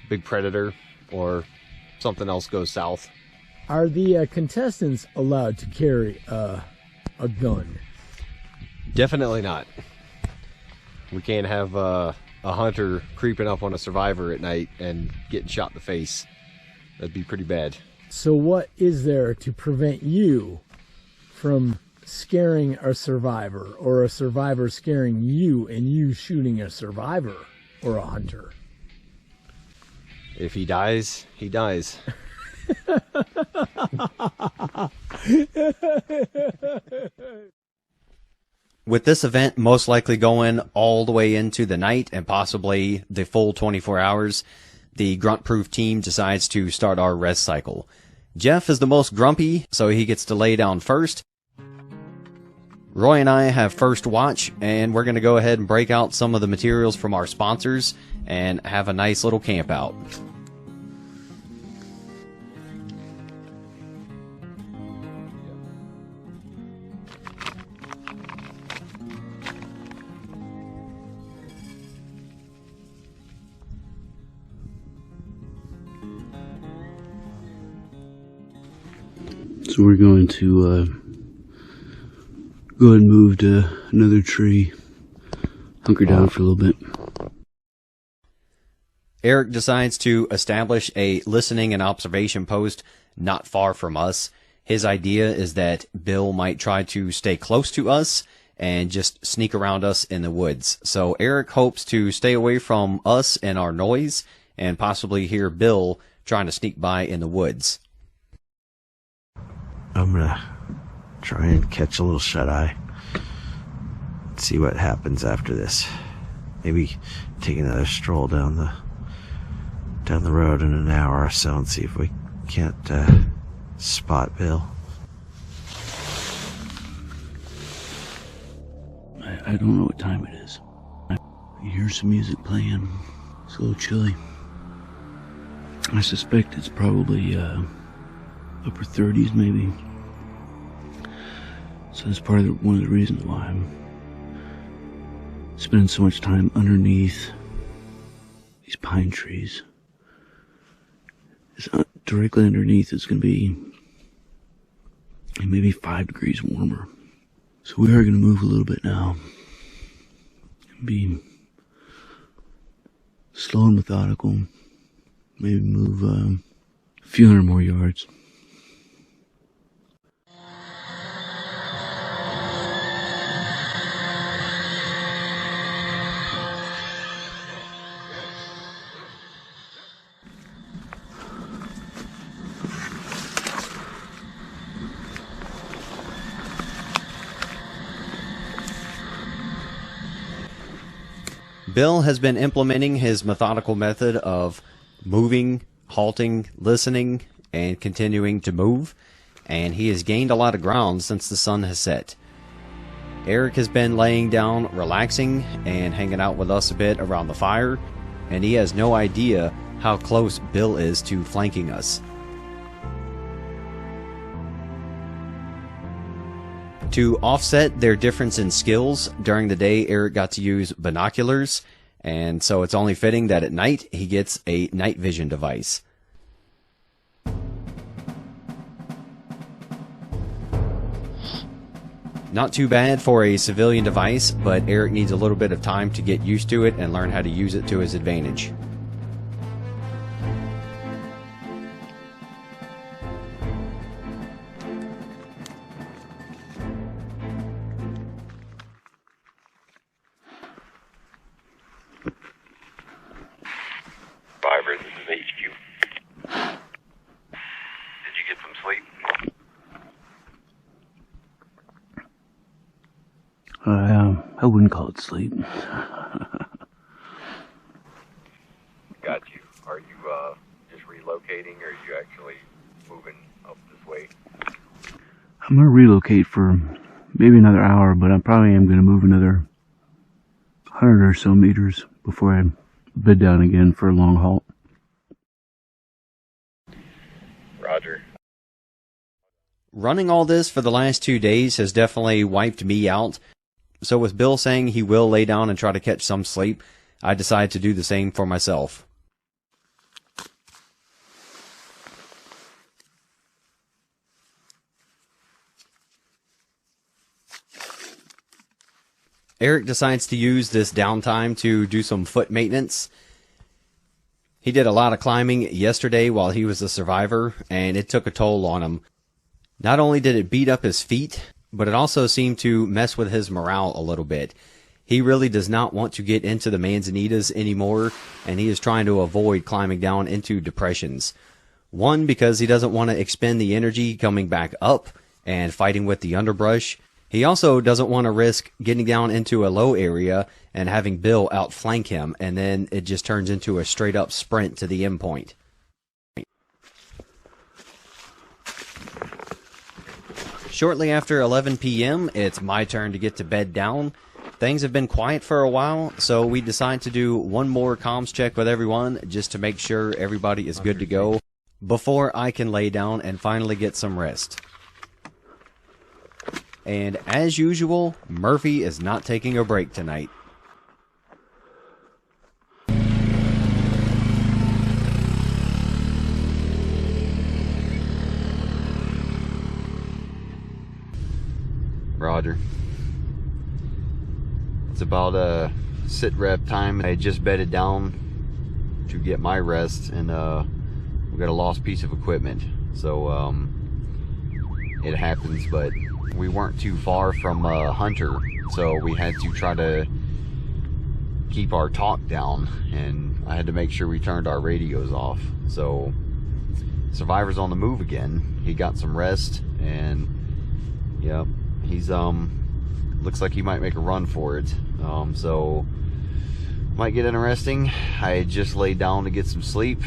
big predator or something else goes south. Are the contestants allowed to carry a gun? Definitely not. We can't have a hunter creeping up on a survivor at night and getting shot in the face. That'd be pretty bad. So what is there to prevent you from scaring a survivor, or a survivor scaring you and you shooting a survivor or a hunter? If he dies, he dies. With this event most likely going all the way into the night and possibly the full 24 hours, the grunt-proof team decides to start our rest cycle. Jeff is the most grumpy, so he gets to lay down first. Roy and I have first watch, and we're going to go ahead and break out some of the materials from our sponsors and have a nice little camp out. So we're going to go ahead and move to another tree, hunker down for a little bit. Eric decides to establish a listening and observation post not far from us. His idea is that Bill might try to stay close to us and just sneak around us in the woods. So Eric hopes to stay away from us and our noise and possibly hear Bill trying to sneak by in the woods. I'm gonna try and catch a little shut-eye. See what happens after this. Maybe take another stroll down the road in an hour or so and see if we can't spot Bill. I don't know what time it is. I hear some music playing. It's a little chilly. I suspect it's probably upper 30s maybe. So that's part of one of the reasons why I'm spending so much time underneath these pine trees. It's directly underneath it's going to be maybe 5 degrees warmer. So we are going to move a little bit now and be slow and methodical. Maybe move a few hundred more yards. Bill has been implementing his methodical method of moving, halting, listening, and continuing to move, and he has gained a lot of ground since the sun has set. Eric has been laying down, relaxing, and hanging out with us a bit around the fire, and he has no idea how close Bill is to flanking us. To offset their difference in skills, during the day Eric got to use binoculars, and so it's only fitting that at night he gets a night vision device. Not too bad for a civilian device, but Eric needs a little bit of time to get used to it and learn how to use it to his advantage. Survivor, this is HQ. Did you get some sleep? I wouldn't call it sleep. Got you. Are you just relocating, or are you actually moving up this way? I'm gonna relocate for maybe another hour, but I probably am gonna move another 100 or so meters before I bed down again for a long halt. Roger. Running all this for the last 2 days has definitely wiped me out. So with Bill saying he will lay down and try to catch some sleep, I decided to do the same for myself. Eric decides to use this downtime to do some foot maintenance. He did a lot of climbing yesterday while he was a survivor, and it took a toll on him. Not only did it beat up his feet, but it also seemed to mess with his morale a little bit. He really does not want to get into the manzanitas anymore, and he is trying to avoid climbing down into depressions. One, because he doesn't want to expend the energy coming back up and fighting with the underbrush. He also doesn't want to risk getting down into a low area and having Bill outflank him, and then it just turns into a straight up sprint to the end point. Shortly after 11 p.m., it's my turn to get to bed down. Things have been quiet for a while, so we decide to do one more comms check with everyone just to make sure everybody is good to go before I can lay down and finally get some rest. And as usual, Murphy is not taking a break tonight. Roger. It's about sit rep time. I just bedded down to get my rest, and we got a lost piece of equipment. So it happens, but we weren't too far from Hunter, so we had to try to keep our talk down, and I had to make sure we turned our radios off. So Survivor's on the move again. He got some rest, and yep, he's looks like he might make a run for it. So might get interesting. I just laid down to get some sleep.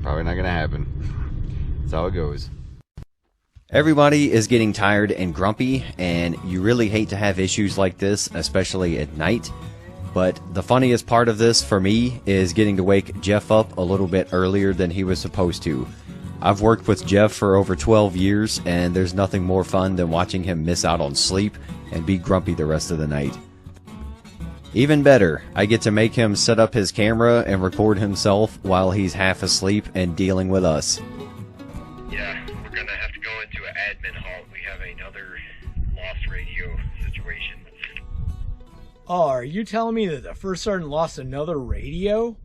Probably not gonna happen. That's how it goes. Everybody is getting tired and grumpy, and you really hate to have issues like this, especially at night. But the funniest part of this for me is getting to wake Jeff up a little bit earlier than he was supposed to. I've worked with Jeff for over 12 years, and there's nothing more fun than watching him miss out on sleep and be grumpy the rest of the night. Even better, I get to make him set up his camera and record himself while he's half asleep and dealing with us. Yeah, we're gonna have to go into an admin halt. We have another lost radio situation. Oh, are you telling me that the first sergeant lost another radio?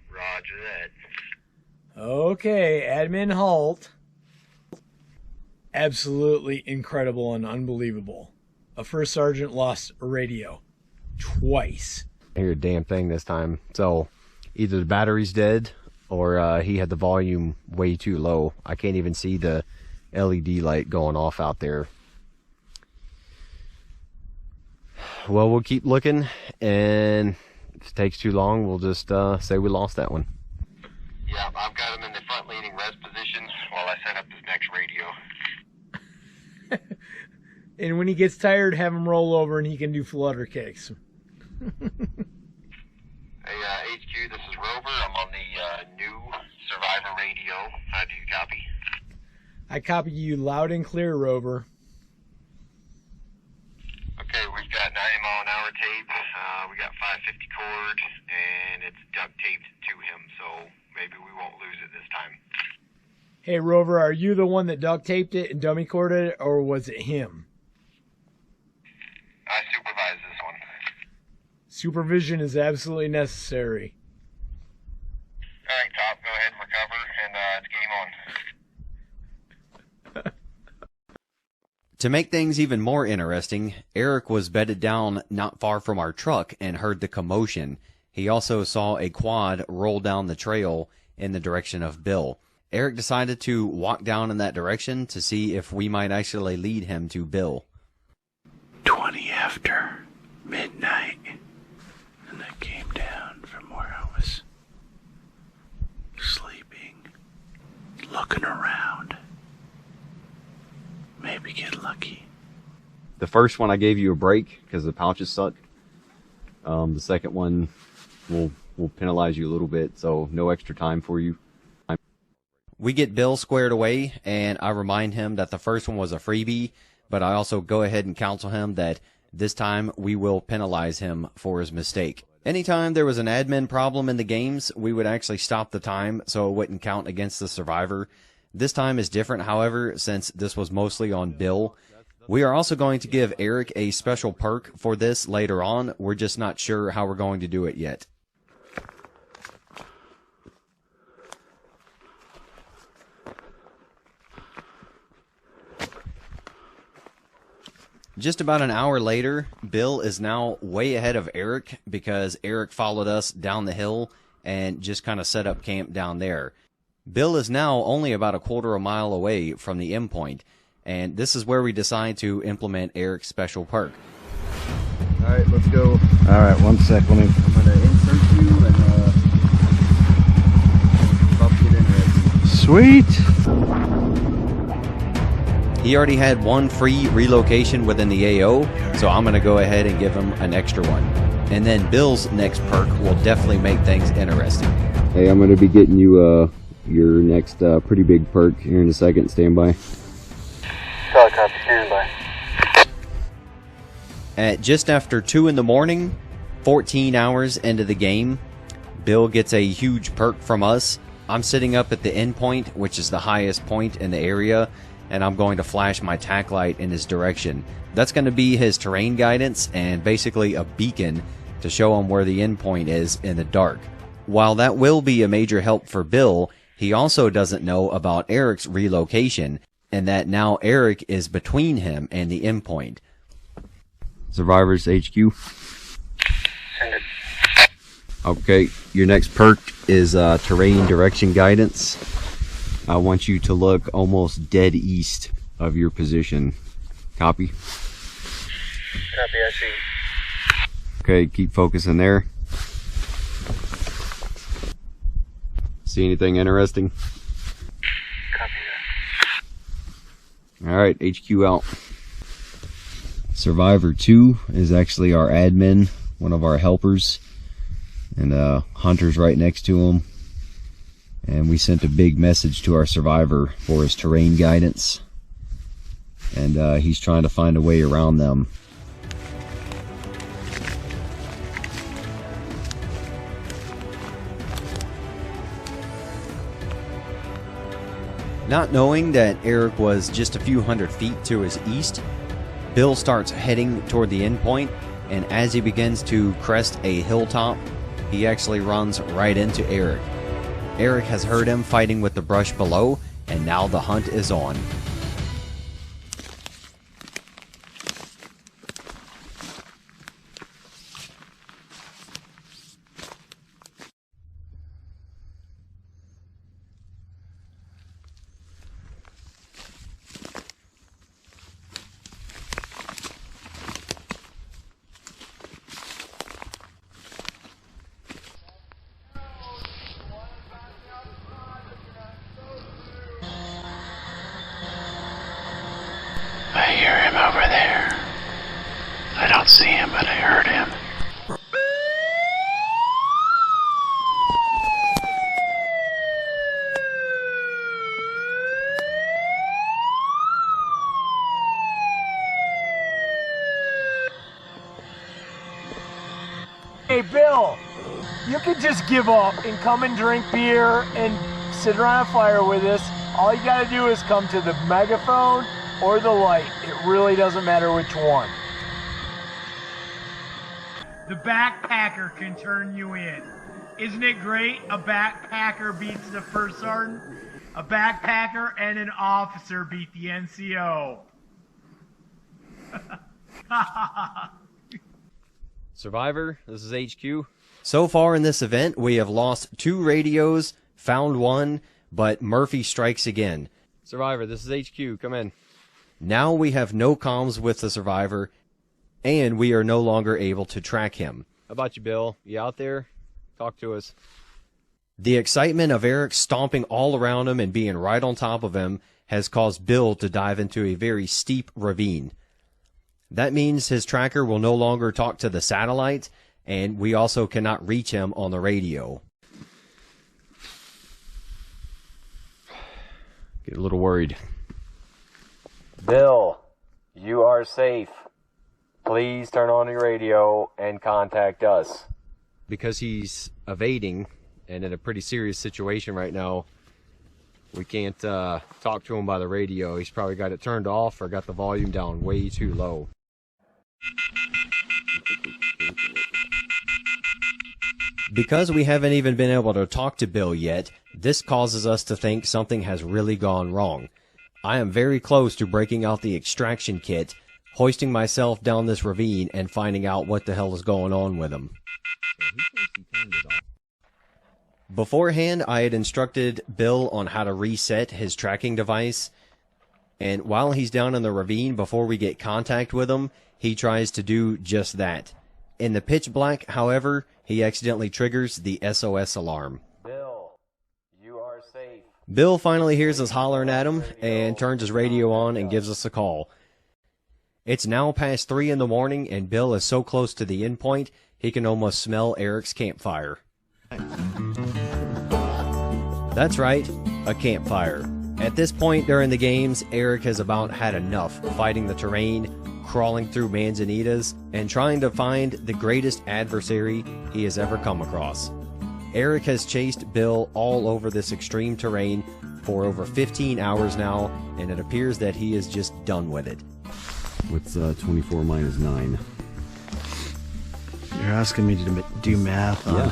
Roger that. Okay, Admin Halt. Absolutely incredible and unbelievable. A first sergeant lost a radio. Twice. I hear a damn thing this time. So either the battery's dead or he had the volume way too low. I can't even see the LED light going off out there. Well, we'll keep looking, and if it takes too long, we'll just say we lost that one. Yeah, I've got him in the front leading rest position while I set up this next radio. And when he gets tired, have him roll over and he can do flutter kicks. Hey, HQ, this is Rover. I'm on the new Survivor radio. How do you copy? I copy you loud and clear, Rover. Okay, we've got 90-mile-an-hour tape. We got 550 cord, and it's duct taped to him, so maybe we won't lose it this time. Hey, Rover, are you the one that duct taped it and dummy corded it, or was it him? I supervise this one. Supervision is absolutely necessary. All right, Top, go ahead and recover, and it's game on. To make things even more interesting, Eric was bedded down not far from our truck and heard the commotion. He also saw a quad roll down the trail in the direction of Bill. Eric decided to walk down in that direction to see if we might actually lead him to Bill. 20 after midnight, and I came down from where I was sleeping, looking around. Maybe get lucky. The first one I gave you a break because the pouches suck. The second one will penalize you a little bit, so no extra time for you. We get Bill squared away, and I remind him that the first one was a freebie, but I also go ahead and counsel him that this time we will penalize him for his mistake. Anytime there was an admin problem in the games, we would actually stop the time so it wouldn't count against the survivor. This time is different, however, since this was mostly on Bill. We are also going to give Eric a special perk for this later on. We're just not sure how we're going to do it yet. Just about an hour later, Bill is now way ahead of Eric because Eric followed us down the hill and just kind of set up camp down there. Bill is now only about a quarter of a mile away from the endpoint, and this is where we decide to implement Eric's special perk. All right, let's go. All right, one sec. I'm going to insert you and about to get in. Sweet. He already had one free relocation within the AO, so I'm going to go ahead and give him an extra one. And then Bill's next perk will definitely make things interesting. Hey, I'm going to be getting you your next pretty big perk here in a second. Stand by. Solid copy, stand by. At just after 2 in the morning, 14 hours into the game, Bill gets a huge perk from us. I'm sitting up at the end point, which is the highest point in the area, and I'm going to flash my tack light in his direction. That's going to be his terrain guidance and basically a beacon to show him where the end point is in the dark. While that will be a major help for Bill, he also doesn't know about Eric's relocation, and that now Eric is between him and the endpoint. Survivors HQ. Send it. Okay, your next perk is terrain direction guidance. I want you to look almost dead east of your position. Copy? Copy, I see. Okay, keep focusing there. See anything interesting? Copy that. Alright, HQ out. Survivor 2 is actually our admin, one of our helpers. And Hunter's right next to him. And we sent a big message to our survivor for his terrain guidance. And he's trying to find a way around them. Not knowing that Eric was just a few hundred feet to his east, Bill starts heading toward the end point, and as he begins to crest a hilltop, he actually runs right into Eric. Eric has heard him fighting with the brush below, and now the hunt is on. I hear him over there. I don't see him, but I heard him. Hey, Bill, you can just give up and come and drink beer and sit around a fire with us. All you gotta do is come to the megaphone or the light. It really doesn't matter which one. The backpacker can turn you in. Isn't it great? A backpacker beats the first sergeant. A backpacker and an officer beat the NCO. Survivor, this is HQ. So far in this event, we have lost 2 radios, found 1, but Murphy strikes again. Survivor, this is HQ, come in. Now we have no comms with the survivor, and we are no longer able to track him. How about you, Bill? You out there? Talk to us. The excitement of Eric stomping all around him and being right on top of him has caused Bill to dive into a very steep ravine. That means his tracker will no longer talk to the satellite, and we also cannot reach him on the radio. Get a little worried. Bill, you are safe. Please turn on your radio and contact us. Because he's evading and in a pretty serious situation right now, we can't talk to him by the radio. He's probably got it turned off or got the volume down way too low. Because we haven't even been able to talk to Bill yet, this causes us to think something has really gone wrong. I am very close to breaking out the extraction kit, hoisting myself down this ravine, and finding out what the hell is going on with him. Beforehand, I had instructed Bill on how to reset his tracking device, and while he's down in the ravine before we get contact with him, he tries to do just that. In the pitch black, however, he accidentally triggers the SOS alarm. Bill, you are safe. Bill finally hears us hollering at him and turns his radio on and gives us a call. It's now past 3 in the morning, and Bill is so close to the end point, he can almost smell Eric's campfire. That's right, a campfire. At this point during the games, Eric has about had enough fighting the terrain, crawling through manzanitas, and trying to find the greatest adversary he has ever come across. Eric has chased Bill all over this extreme terrain for over 15 hours now, and it appears that he is just done with it. What's 24 minus 9? You're asking me to do math on... Yeah.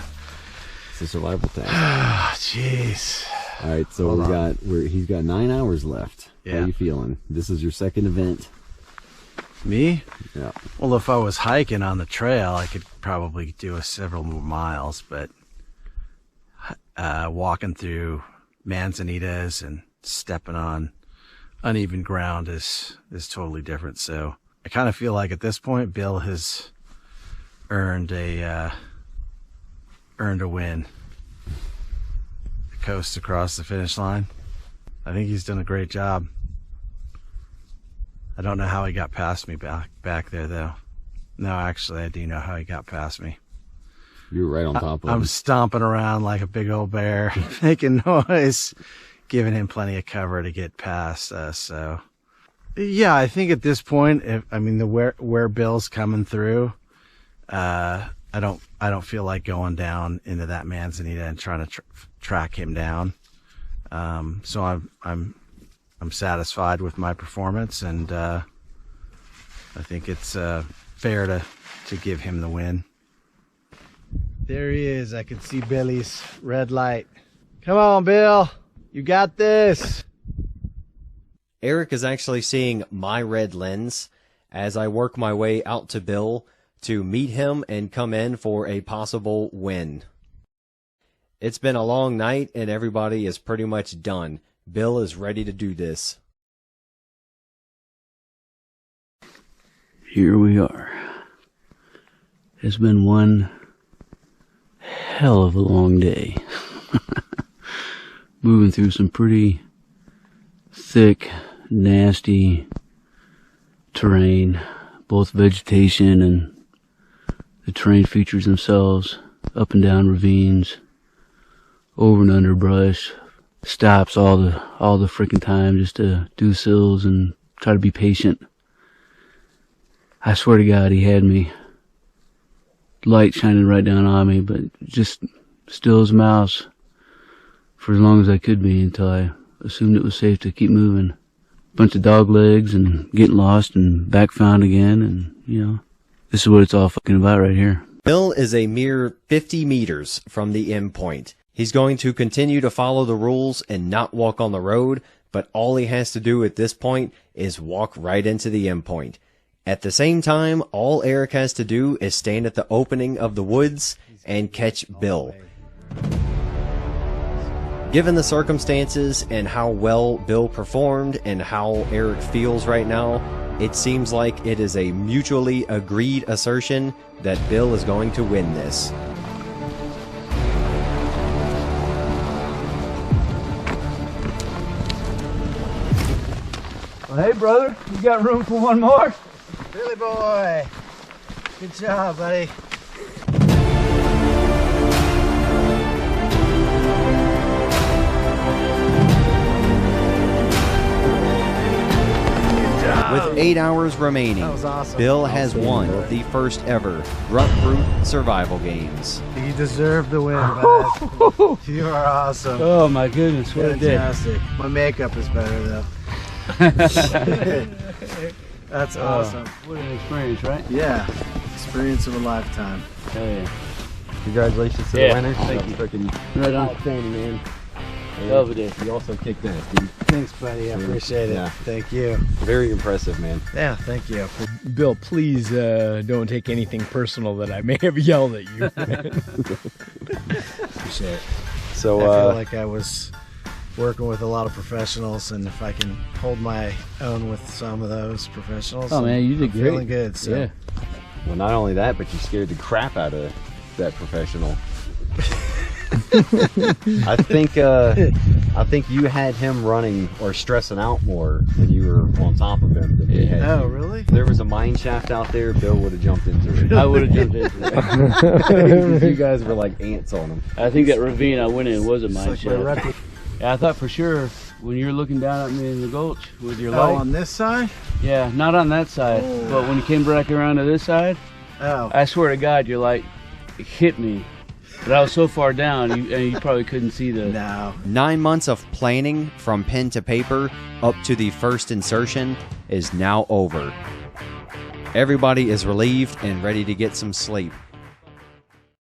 It's a survival task. Jeez. All right, so he's got 9 hours left. Yeah. How are you feeling? This is your second event. Me? Yeah. Well, if I was hiking on the trail, I could probably do several more miles, but walking through manzanitas and stepping on uneven ground is totally different. So I kind of feel like at this point, Bill has earned a win. The coast across the finish line. I think he's done a great job. I don't know how he got past me back there, though. No, actually, I do know how he got past me. You were right on top of him. I'm stomping around like a big old bear, making noise, giving him plenty of cover to get past us. So, yeah, I think at this point, where Bill's coming through, I don't feel like going down into that manzanita and trying to track him down. So I'm satisfied with my performance, and I think it's fair to give him the win. There he is. I can see Billy's red light. Come on, Bill. You got this. Eric is actually seeing my red lens as I work my way out to Bill to meet him and come in for a possible win. It's been a long night and everybody is pretty much done. Bill is ready to do this. Here we are. It's been one hell of a long day. Moving through some pretty thick, nasty terrain, both vegetation and the terrain features themselves, up and down ravines, over and under brush, stops all the freaking time just to do sills and try to be patient. I swear to God, he had me, light shining right down on me, but just still as a mouse for as long as I could be until I assumed it was safe to keep moving. Bunch of dog legs and getting lost and back found again, and you know, this is what it's all fucking about right here. Bill is a mere 50 meters from the end point. He's going to continue to follow the rules and not walk on the road, but all he has to do at this point is walk right into the end point. At the same time, all Eric has to do is stand at the opening of the woods and catch Bill. Given the circumstances and how well Bill performed and how Eric feels right now, it seems like it is a mutually agreed assertion that Bill is going to win this. Well, hey, brother, you got room for one more? Billy boy. Good job, buddy. With 8 hours remaining, That was awesome. Bill has won the first ever Grunt-Proof Survival Games. You deserve the win, bud. You are awesome. Oh my goodness, what a day. Fantastic. My makeup is better though. That's awesome. What an experience, right? Yeah. Experience of a lifetime. Hell yeah. Congratulations to Yeah, the winner. thank you. Freaking Right on. outstanding, man. Hell of a day. You also kicked ass, dude. Thanks, buddy. I appreciate it. Yeah. Thank you. Very impressive, man. Yeah, thank you. Bill, please don't take anything personal that I may have yelled at you. Appreciate it. So, I feel like I was working with a lot of professionals, and if I can hold my own with some of those professionals, Oh man, you did I'm great. feeling good. So. Yeah. well, not only that, but you scared the crap out of that professional. I think you had him running or stressing out more when you were on top of him than he had. Oh, you. really? If there was a mine shaft out there, Bill would have jumped into it. I would have jumped into it. Because you guys were like ants on him. I think that ravine I went in was a mine It's like my shaft. Yeah, I thought for sure when you were looking down at me in the gulch with your Oh, light. on this side? Yeah, not on that side, but when you came back around to this side, Oh. I swear to God, your light hit me. But I was so far down, you probably couldn't see the... No. 9 months of planning from pen to paper up to the first insertion is now over. Everybody is relieved and ready to get some sleep.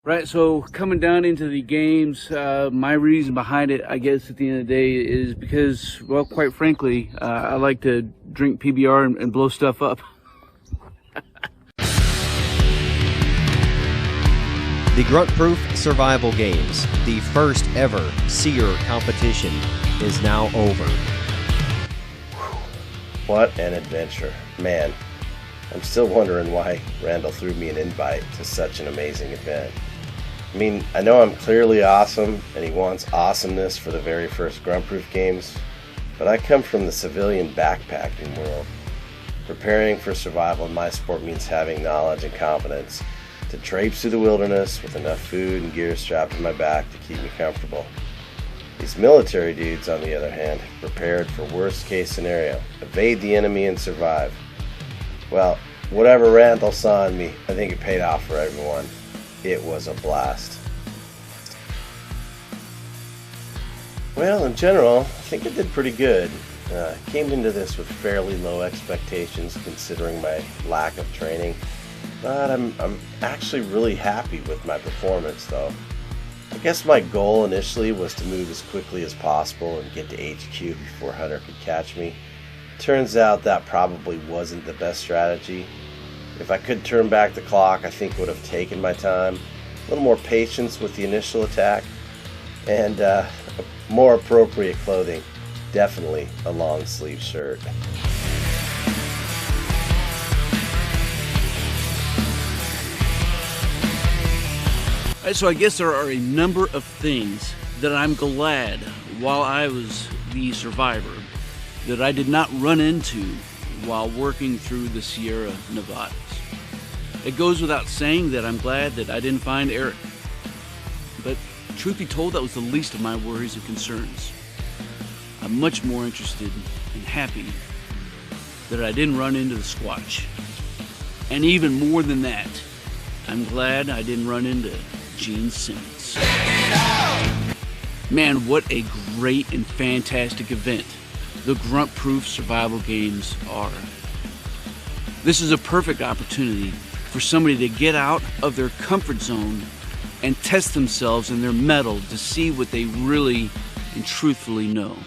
Right, so coming down into the games, my reason behind it, I guess at the end of the day, is because, well, quite frankly, I like to drink PBR and blow stuff up. The Grunt-Proof Survival Games, the first ever SERE competition, is now over. What an adventure. Man, I'm still wondering why Randall threw me an invite to such an amazing event. I mean, I know I'm clearly awesome, and he wants awesomeness for the very first Grunt-Proof Games, but I come from the civilian backpacking world. Preparing for survival in my sport means having knowledge and confidence to traipse through the wilderness with enough food and gear strapped to my back to keep me comfortable. These military dudes, on the other hand, have prepared for worst case scenario, evade the enemy and survive. Well, whatever Randall saw in me, I think it paid off for everyone. It was a blast. Well, in general, I think I did pretty good. Came into this with fairly low expectations considering my lack of training, but I'm actually really happy with my performance though. I guess my goal initially was to move as quickly as possible and get to HQ before Hunter could catch me. Turns out that probably wasn't the best strategy. If I could turn back the clock, I think would have taken my time, a little more patience with the initial attack, and more appropriate clothing. Definitely a long sleeve shirt. So I guess there are a number of things that I'm glad while I was the survivor that I did not run into while working through the Sierra Nevadas. It goes without saying that I'm glad that I didn't find Eric. But truth be told, that was the least of my worries and concerns. I'm much more interested and happy that I didn't run into the Squatch. And even more than that, I'm glad I didn't run into Gene Simmons. Man, what a great and fantastic event the Grunt Proof Survival Games are. This is a perfect opportunity for somebody to get out of their comfort zone and test themselves and their mettle to see what they really and truthfully know.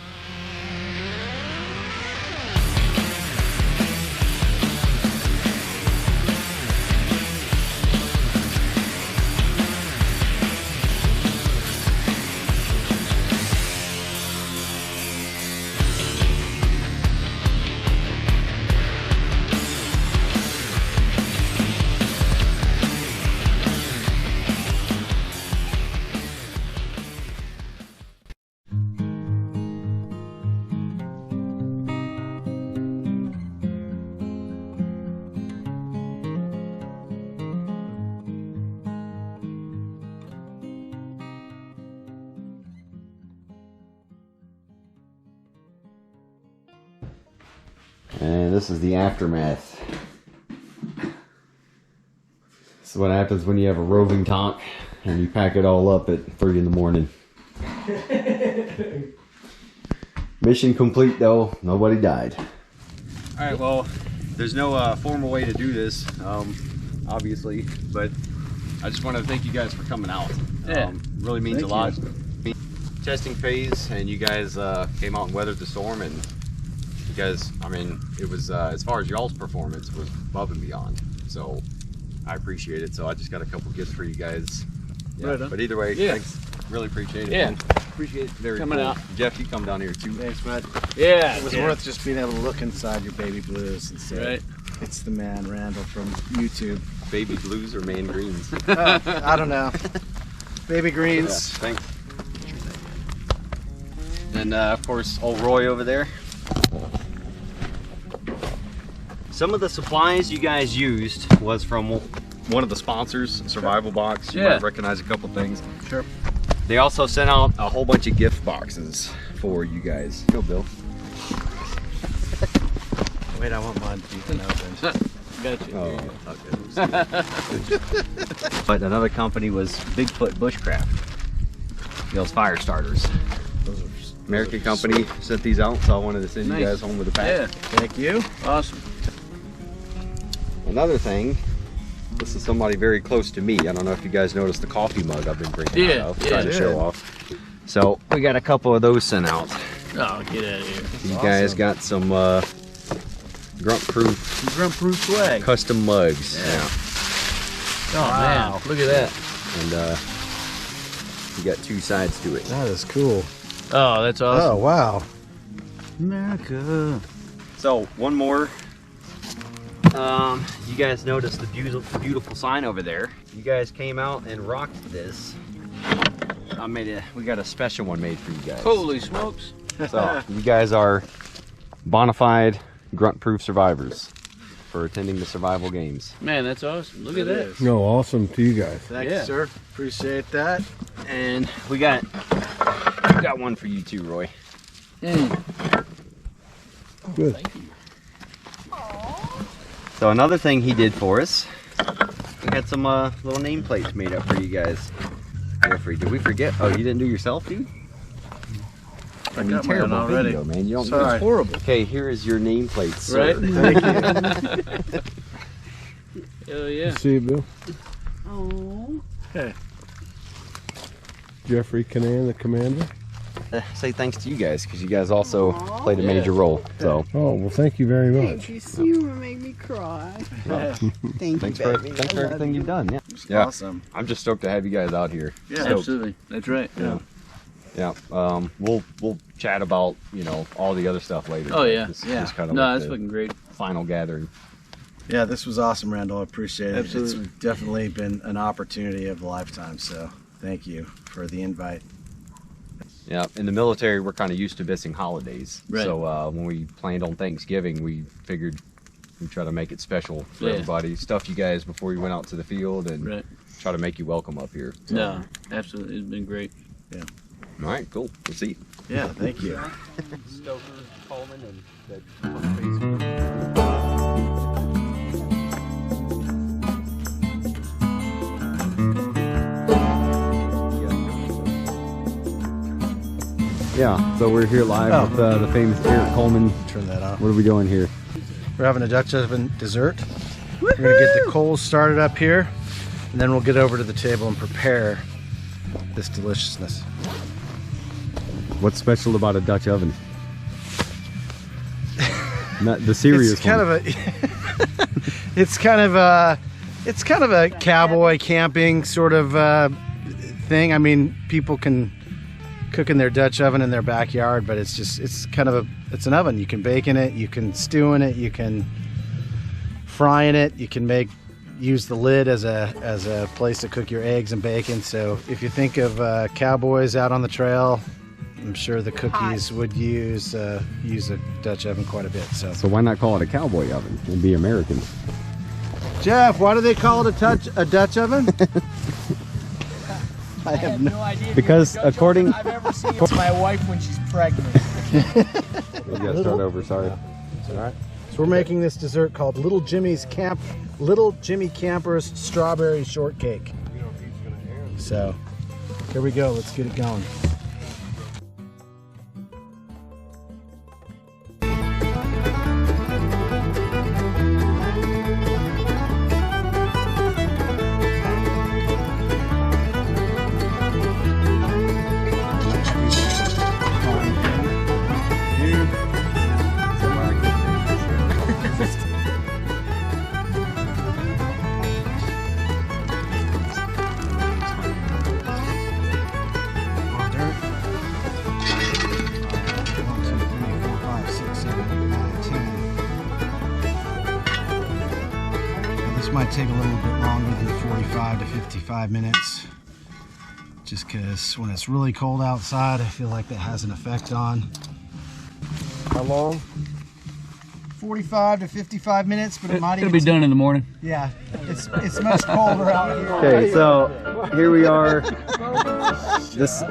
And this is the aftermath. This is what happens when you have a roving tonk and you pack it all up at 3 in the morning. Mission complete though, nobody died. Alright, well, there's no formal way to do this, obviously, but I just want to thank you guys for coming out. Yeah. Really means a lot. Testing phase, and you guys came out and weathered the storm, and you guys, I mean, it was, as far as y'all's performance, was above and beyond. So I appreciate it. So I just got a couple gifts for you guys. Yeah. Right on. But either way, Yeah. thanks. Really appreciate it. Yeah. Man. Appreciate Very coming cool. out. Jeff, you come down here too. Thanks, bud. Yeah. It was worth just being able to look inside your baby blues and say, Right. It's the man, Randall, from YouTube. Baby blues or man greens? I don't know. Baby greens. Yeah, thanks. And of course, old Roy over there. Some of the supplies you guys used was from one of the sponsors, Survival Box. You might recognize a couple things. Sure. They also sent out a whole bunch of gift boxes for you guys. Go, Bill. Wait, I want mine to be opened. Gotcha. Oh, okay. But another company was Bigfoot Bushcraft. Those fire starters. American company sent these out, so I wanted to send you guys home with a pack. Yeah. Thank you. Awesome. Another thing, this is somebody very close to me. I don't know if you guys noticed the coffee mug I've been bringing out, trying to show off. So we got a couple of those sent out. Oh, get out of here. You guys got some Grunt Proof swag. custom mugs. Yeah. Oh man, look at that. And you got two sides to it. That is cool. Oh, that's awesome. Oh, wow. America. So one more. You guys noticed the beautiful sign over there. You guys came out and rocked this. We got a special one made for you guys. Holy smokes. So you guys are bona fide grunt proof survivors for attending the survival games. Man, that's awesome. Look at that. No, awesome to you guys. Thank you, sir. Appreciate that. And we got one for you too, Roy. Good. Thank you. So another thing he did for us, we had some little nameplates made up for you guys. Feel free. Did we forget? Oh, you didn't do yourself, dude? I got terrible mine already. video, man. You don't Sorry. It's horrible. Okay, here is your nameplate, sir. Right? Thank you. Hell yeah. See you, Bill. Oh. Hey. Jeffrey Canan, the commander. Say thanks to you guys, because you guys also played a major role. So. Oh, well, thank you very much. Thank you. You made me cry. Thanks for everything you've done. Yeah. Awesome. I'm just stoked to have you guys out here. Yeah, Stoked. Absolutely. That's right. Yeah. We'll chat about, you know, all the other stuff later. Oh yeah. This Yeah. kind of No, like that's the fucking great. final gathering. Yeah, this was awesome, Randall. I appreciate it. Absolutely. It's definitely been an opportunity of a lifetime. So thank you for the invite. Yeah, in the military, we're kind of used to missing holidays. Right. So when we planned on Thanksgiving, we figured we'd try to make it special for everybody. Stuff you guys before you went out to the field and try to make you welcome up here. So. No, absolutely. It's been great. Yeah. All right, cool. We'll see you. Yeah, thank you. Stoker, Coleman, and Yeah, so we're here live with the famous Eric Coleman. Turn that off. What are we doing here? We're having a Dutch oven dessert. We're gonna get the coals started up here, and then we'll get over to the table and prepare this deliciousness. What's special about a Dutch oven? Not the serious It's kind one. of a it's kind of a cowboy camping sort of thing. I mean, people can cook in their Dutch oven in their backyard, but it's kind of it's an oven. You can bake in it, you can stew in it, you can fry in it, you can use the lid as a place to cook your eggs and bacon. So if you think of cowboys out on the trail, I'm sure the cookies would use a Dutch oven quite a bit. So why not call it a cowboy oven and be American? Jeff, why do they call it a Dutch oven? I have no idea. Because according, I've ever seen it's my wife when she's pregnant. we got to start over. Sorry. All right. So we're making this dessert called Little Jimmy Camper's Strawberry Shortcake. So here we go. Let's get it going. Might take a little bit longer than 45 to 55 minutes, just because when it's really cold outside, I feel like that has an effect on how long. 45 to 55 minutes, but it might It'll be done in the morning. Yeah, it's much colder out here. Okay, so here we are.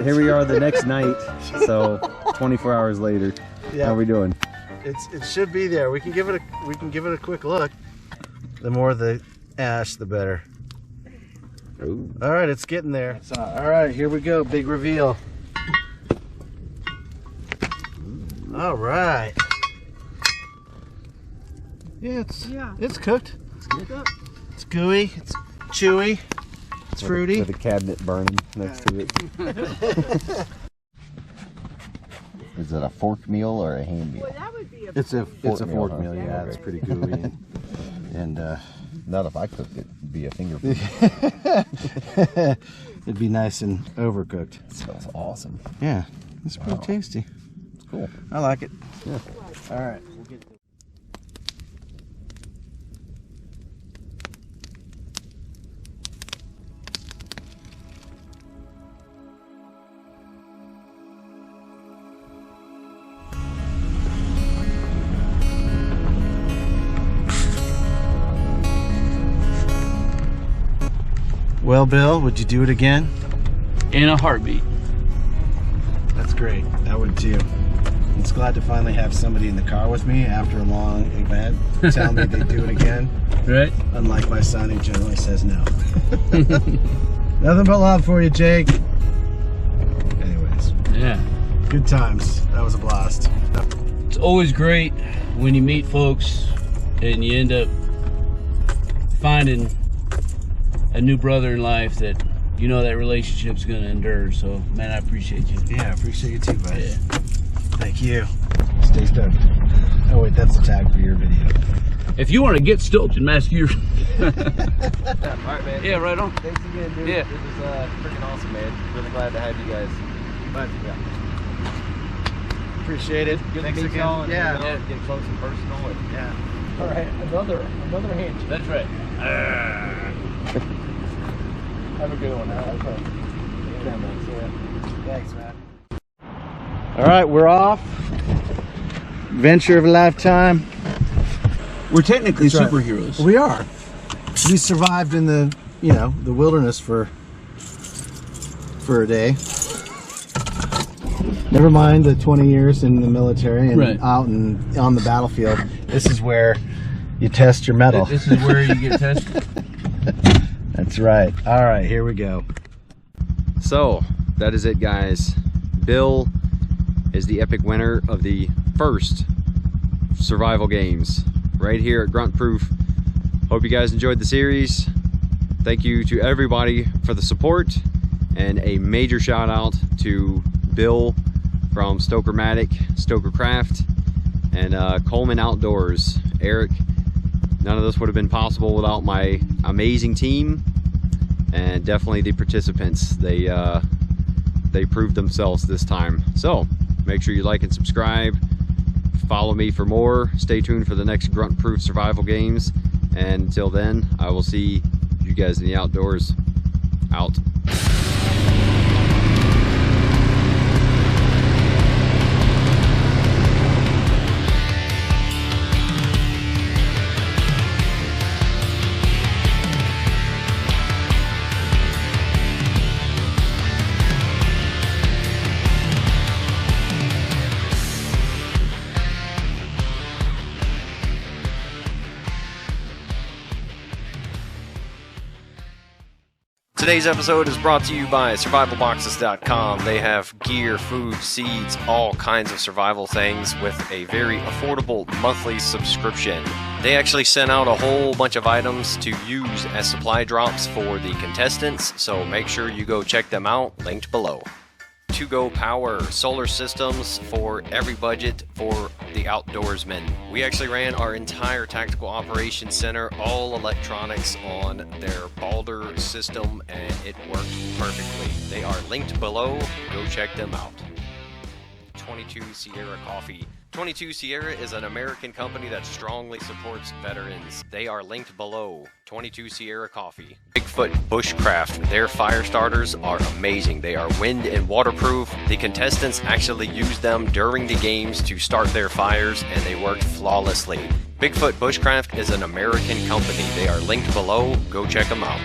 Here we are the next night. So 24 hours later. Yeah. How are we doing? It should be there. We can give it a quick look. The more the ash, the better. Ooh. All right, it's getting there. All right, here we go. Big reveal. All right. Yeah, it's cooked. It's gooey. It's chewy. It's fruity. With a cabinet burning next to it. Is it a fork meal or a hand meal? Well, that would be It's a fork meal. Huh? Yeah, it's pretty gooey. and not if I cooked it, it'd be a finger food. It'd be nice and overcooked. It smells awesome. Yeah, it's pretty tasty. It's cool. I like it. Yeah. All right. We'll get Well, Bill, would you do it again? In a heartbeat. That's great. I would too. I'm just glad to finally have somebody in the car with me after a long event tell me they'd do it again. Right? Unlike my son, who generally says no. Nothing but love for you, Jake. Anyways. Yeah. Good times. That was a blast. It's always great when you meet folks and you end up finding a new brother in life that you know that relationship's gonna endure. So, man, I appreciate you. Yeah, I appreciate you too, bud. Yeah. Thank you. Stay stoked. Oh wait, that's the tag for your video. If you want to get stoked and mask your... All right, man. Yeah, right on. Thanks again, dude. Yeah. This was freaking awesome, man. Really glad to have you guys. But Yeah. appreciate it. Good Thanks to meet again. y'all and Yeah. get close and personal. And, yeah. All right, another handshake. That's right. Have a good one. Okay. Yeah, man. See ya. Thanks, man. All right, we're off. Adventure of a lifetime. We're technically That's right. superheroes. We are. We survived in the, the wilderness for a day. Never mind the 20 years in the military and Right. out and on the battlefield. This is where you test your mettle. This is where you get tested. That's right. All right, here we go. So that is it, guys. Bill is the epic winner of the first survival games right here at Grunt Proof. Hope you guys enjoyed the series. Thank you to everybody for the support, and a major shout out to Bill from Stoker Craft, and Coleman Outdoors. Eric, none of this would have been possible without my amazing team, and definitely the participants. They proved themselves this time. So make sure you like and subscribe. Follow me for more. Stay tuned for the next Grunt Proof survival games. And until then, I will see you guys in the outdoors. Out. Today's episode is brought to you by survivalboxes.com. They have gear, food, seeds, all kinds of survival things with a very affordable monthly subscription. They actually sent out a whole bunch of items to use as supply drops for the contestants, so make sure you go check them out, linked below. To-go power, solar systems for every budget for the outdoorsmen. We actually ran our entire tactical operations center, all electronics on their Balder system, and it worked perfectly. They are linked below. Go check them out. 22 Sierra Coffee. 22 Sierra is an American company that strongly supports veterans. They are linked below. 22 Sierra Coffee. Bigfoot Bushcraft. Their fire starters are amazing. They are wind and waterproof. The contestants actually use them during the games to start their fires, and they worked flawlessly. Bigfoot Bushcraft is an American company. They are linked below. Go check them out.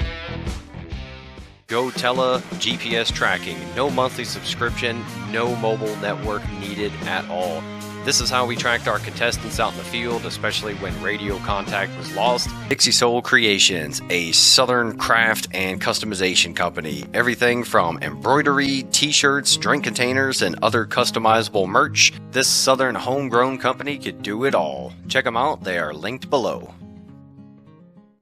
GoTele GPS tracking. No monthly subscription, no mobile network needed at all. This is how we tracked our contestants out in the field, especially when radio contact was lost. Dixie Soul Creations, a southern craft and customization company. Everything from embroidery, t-shirts, drink containers, and other customizable merch. This southern homegrown company could do it all. Check them out, they are linked below.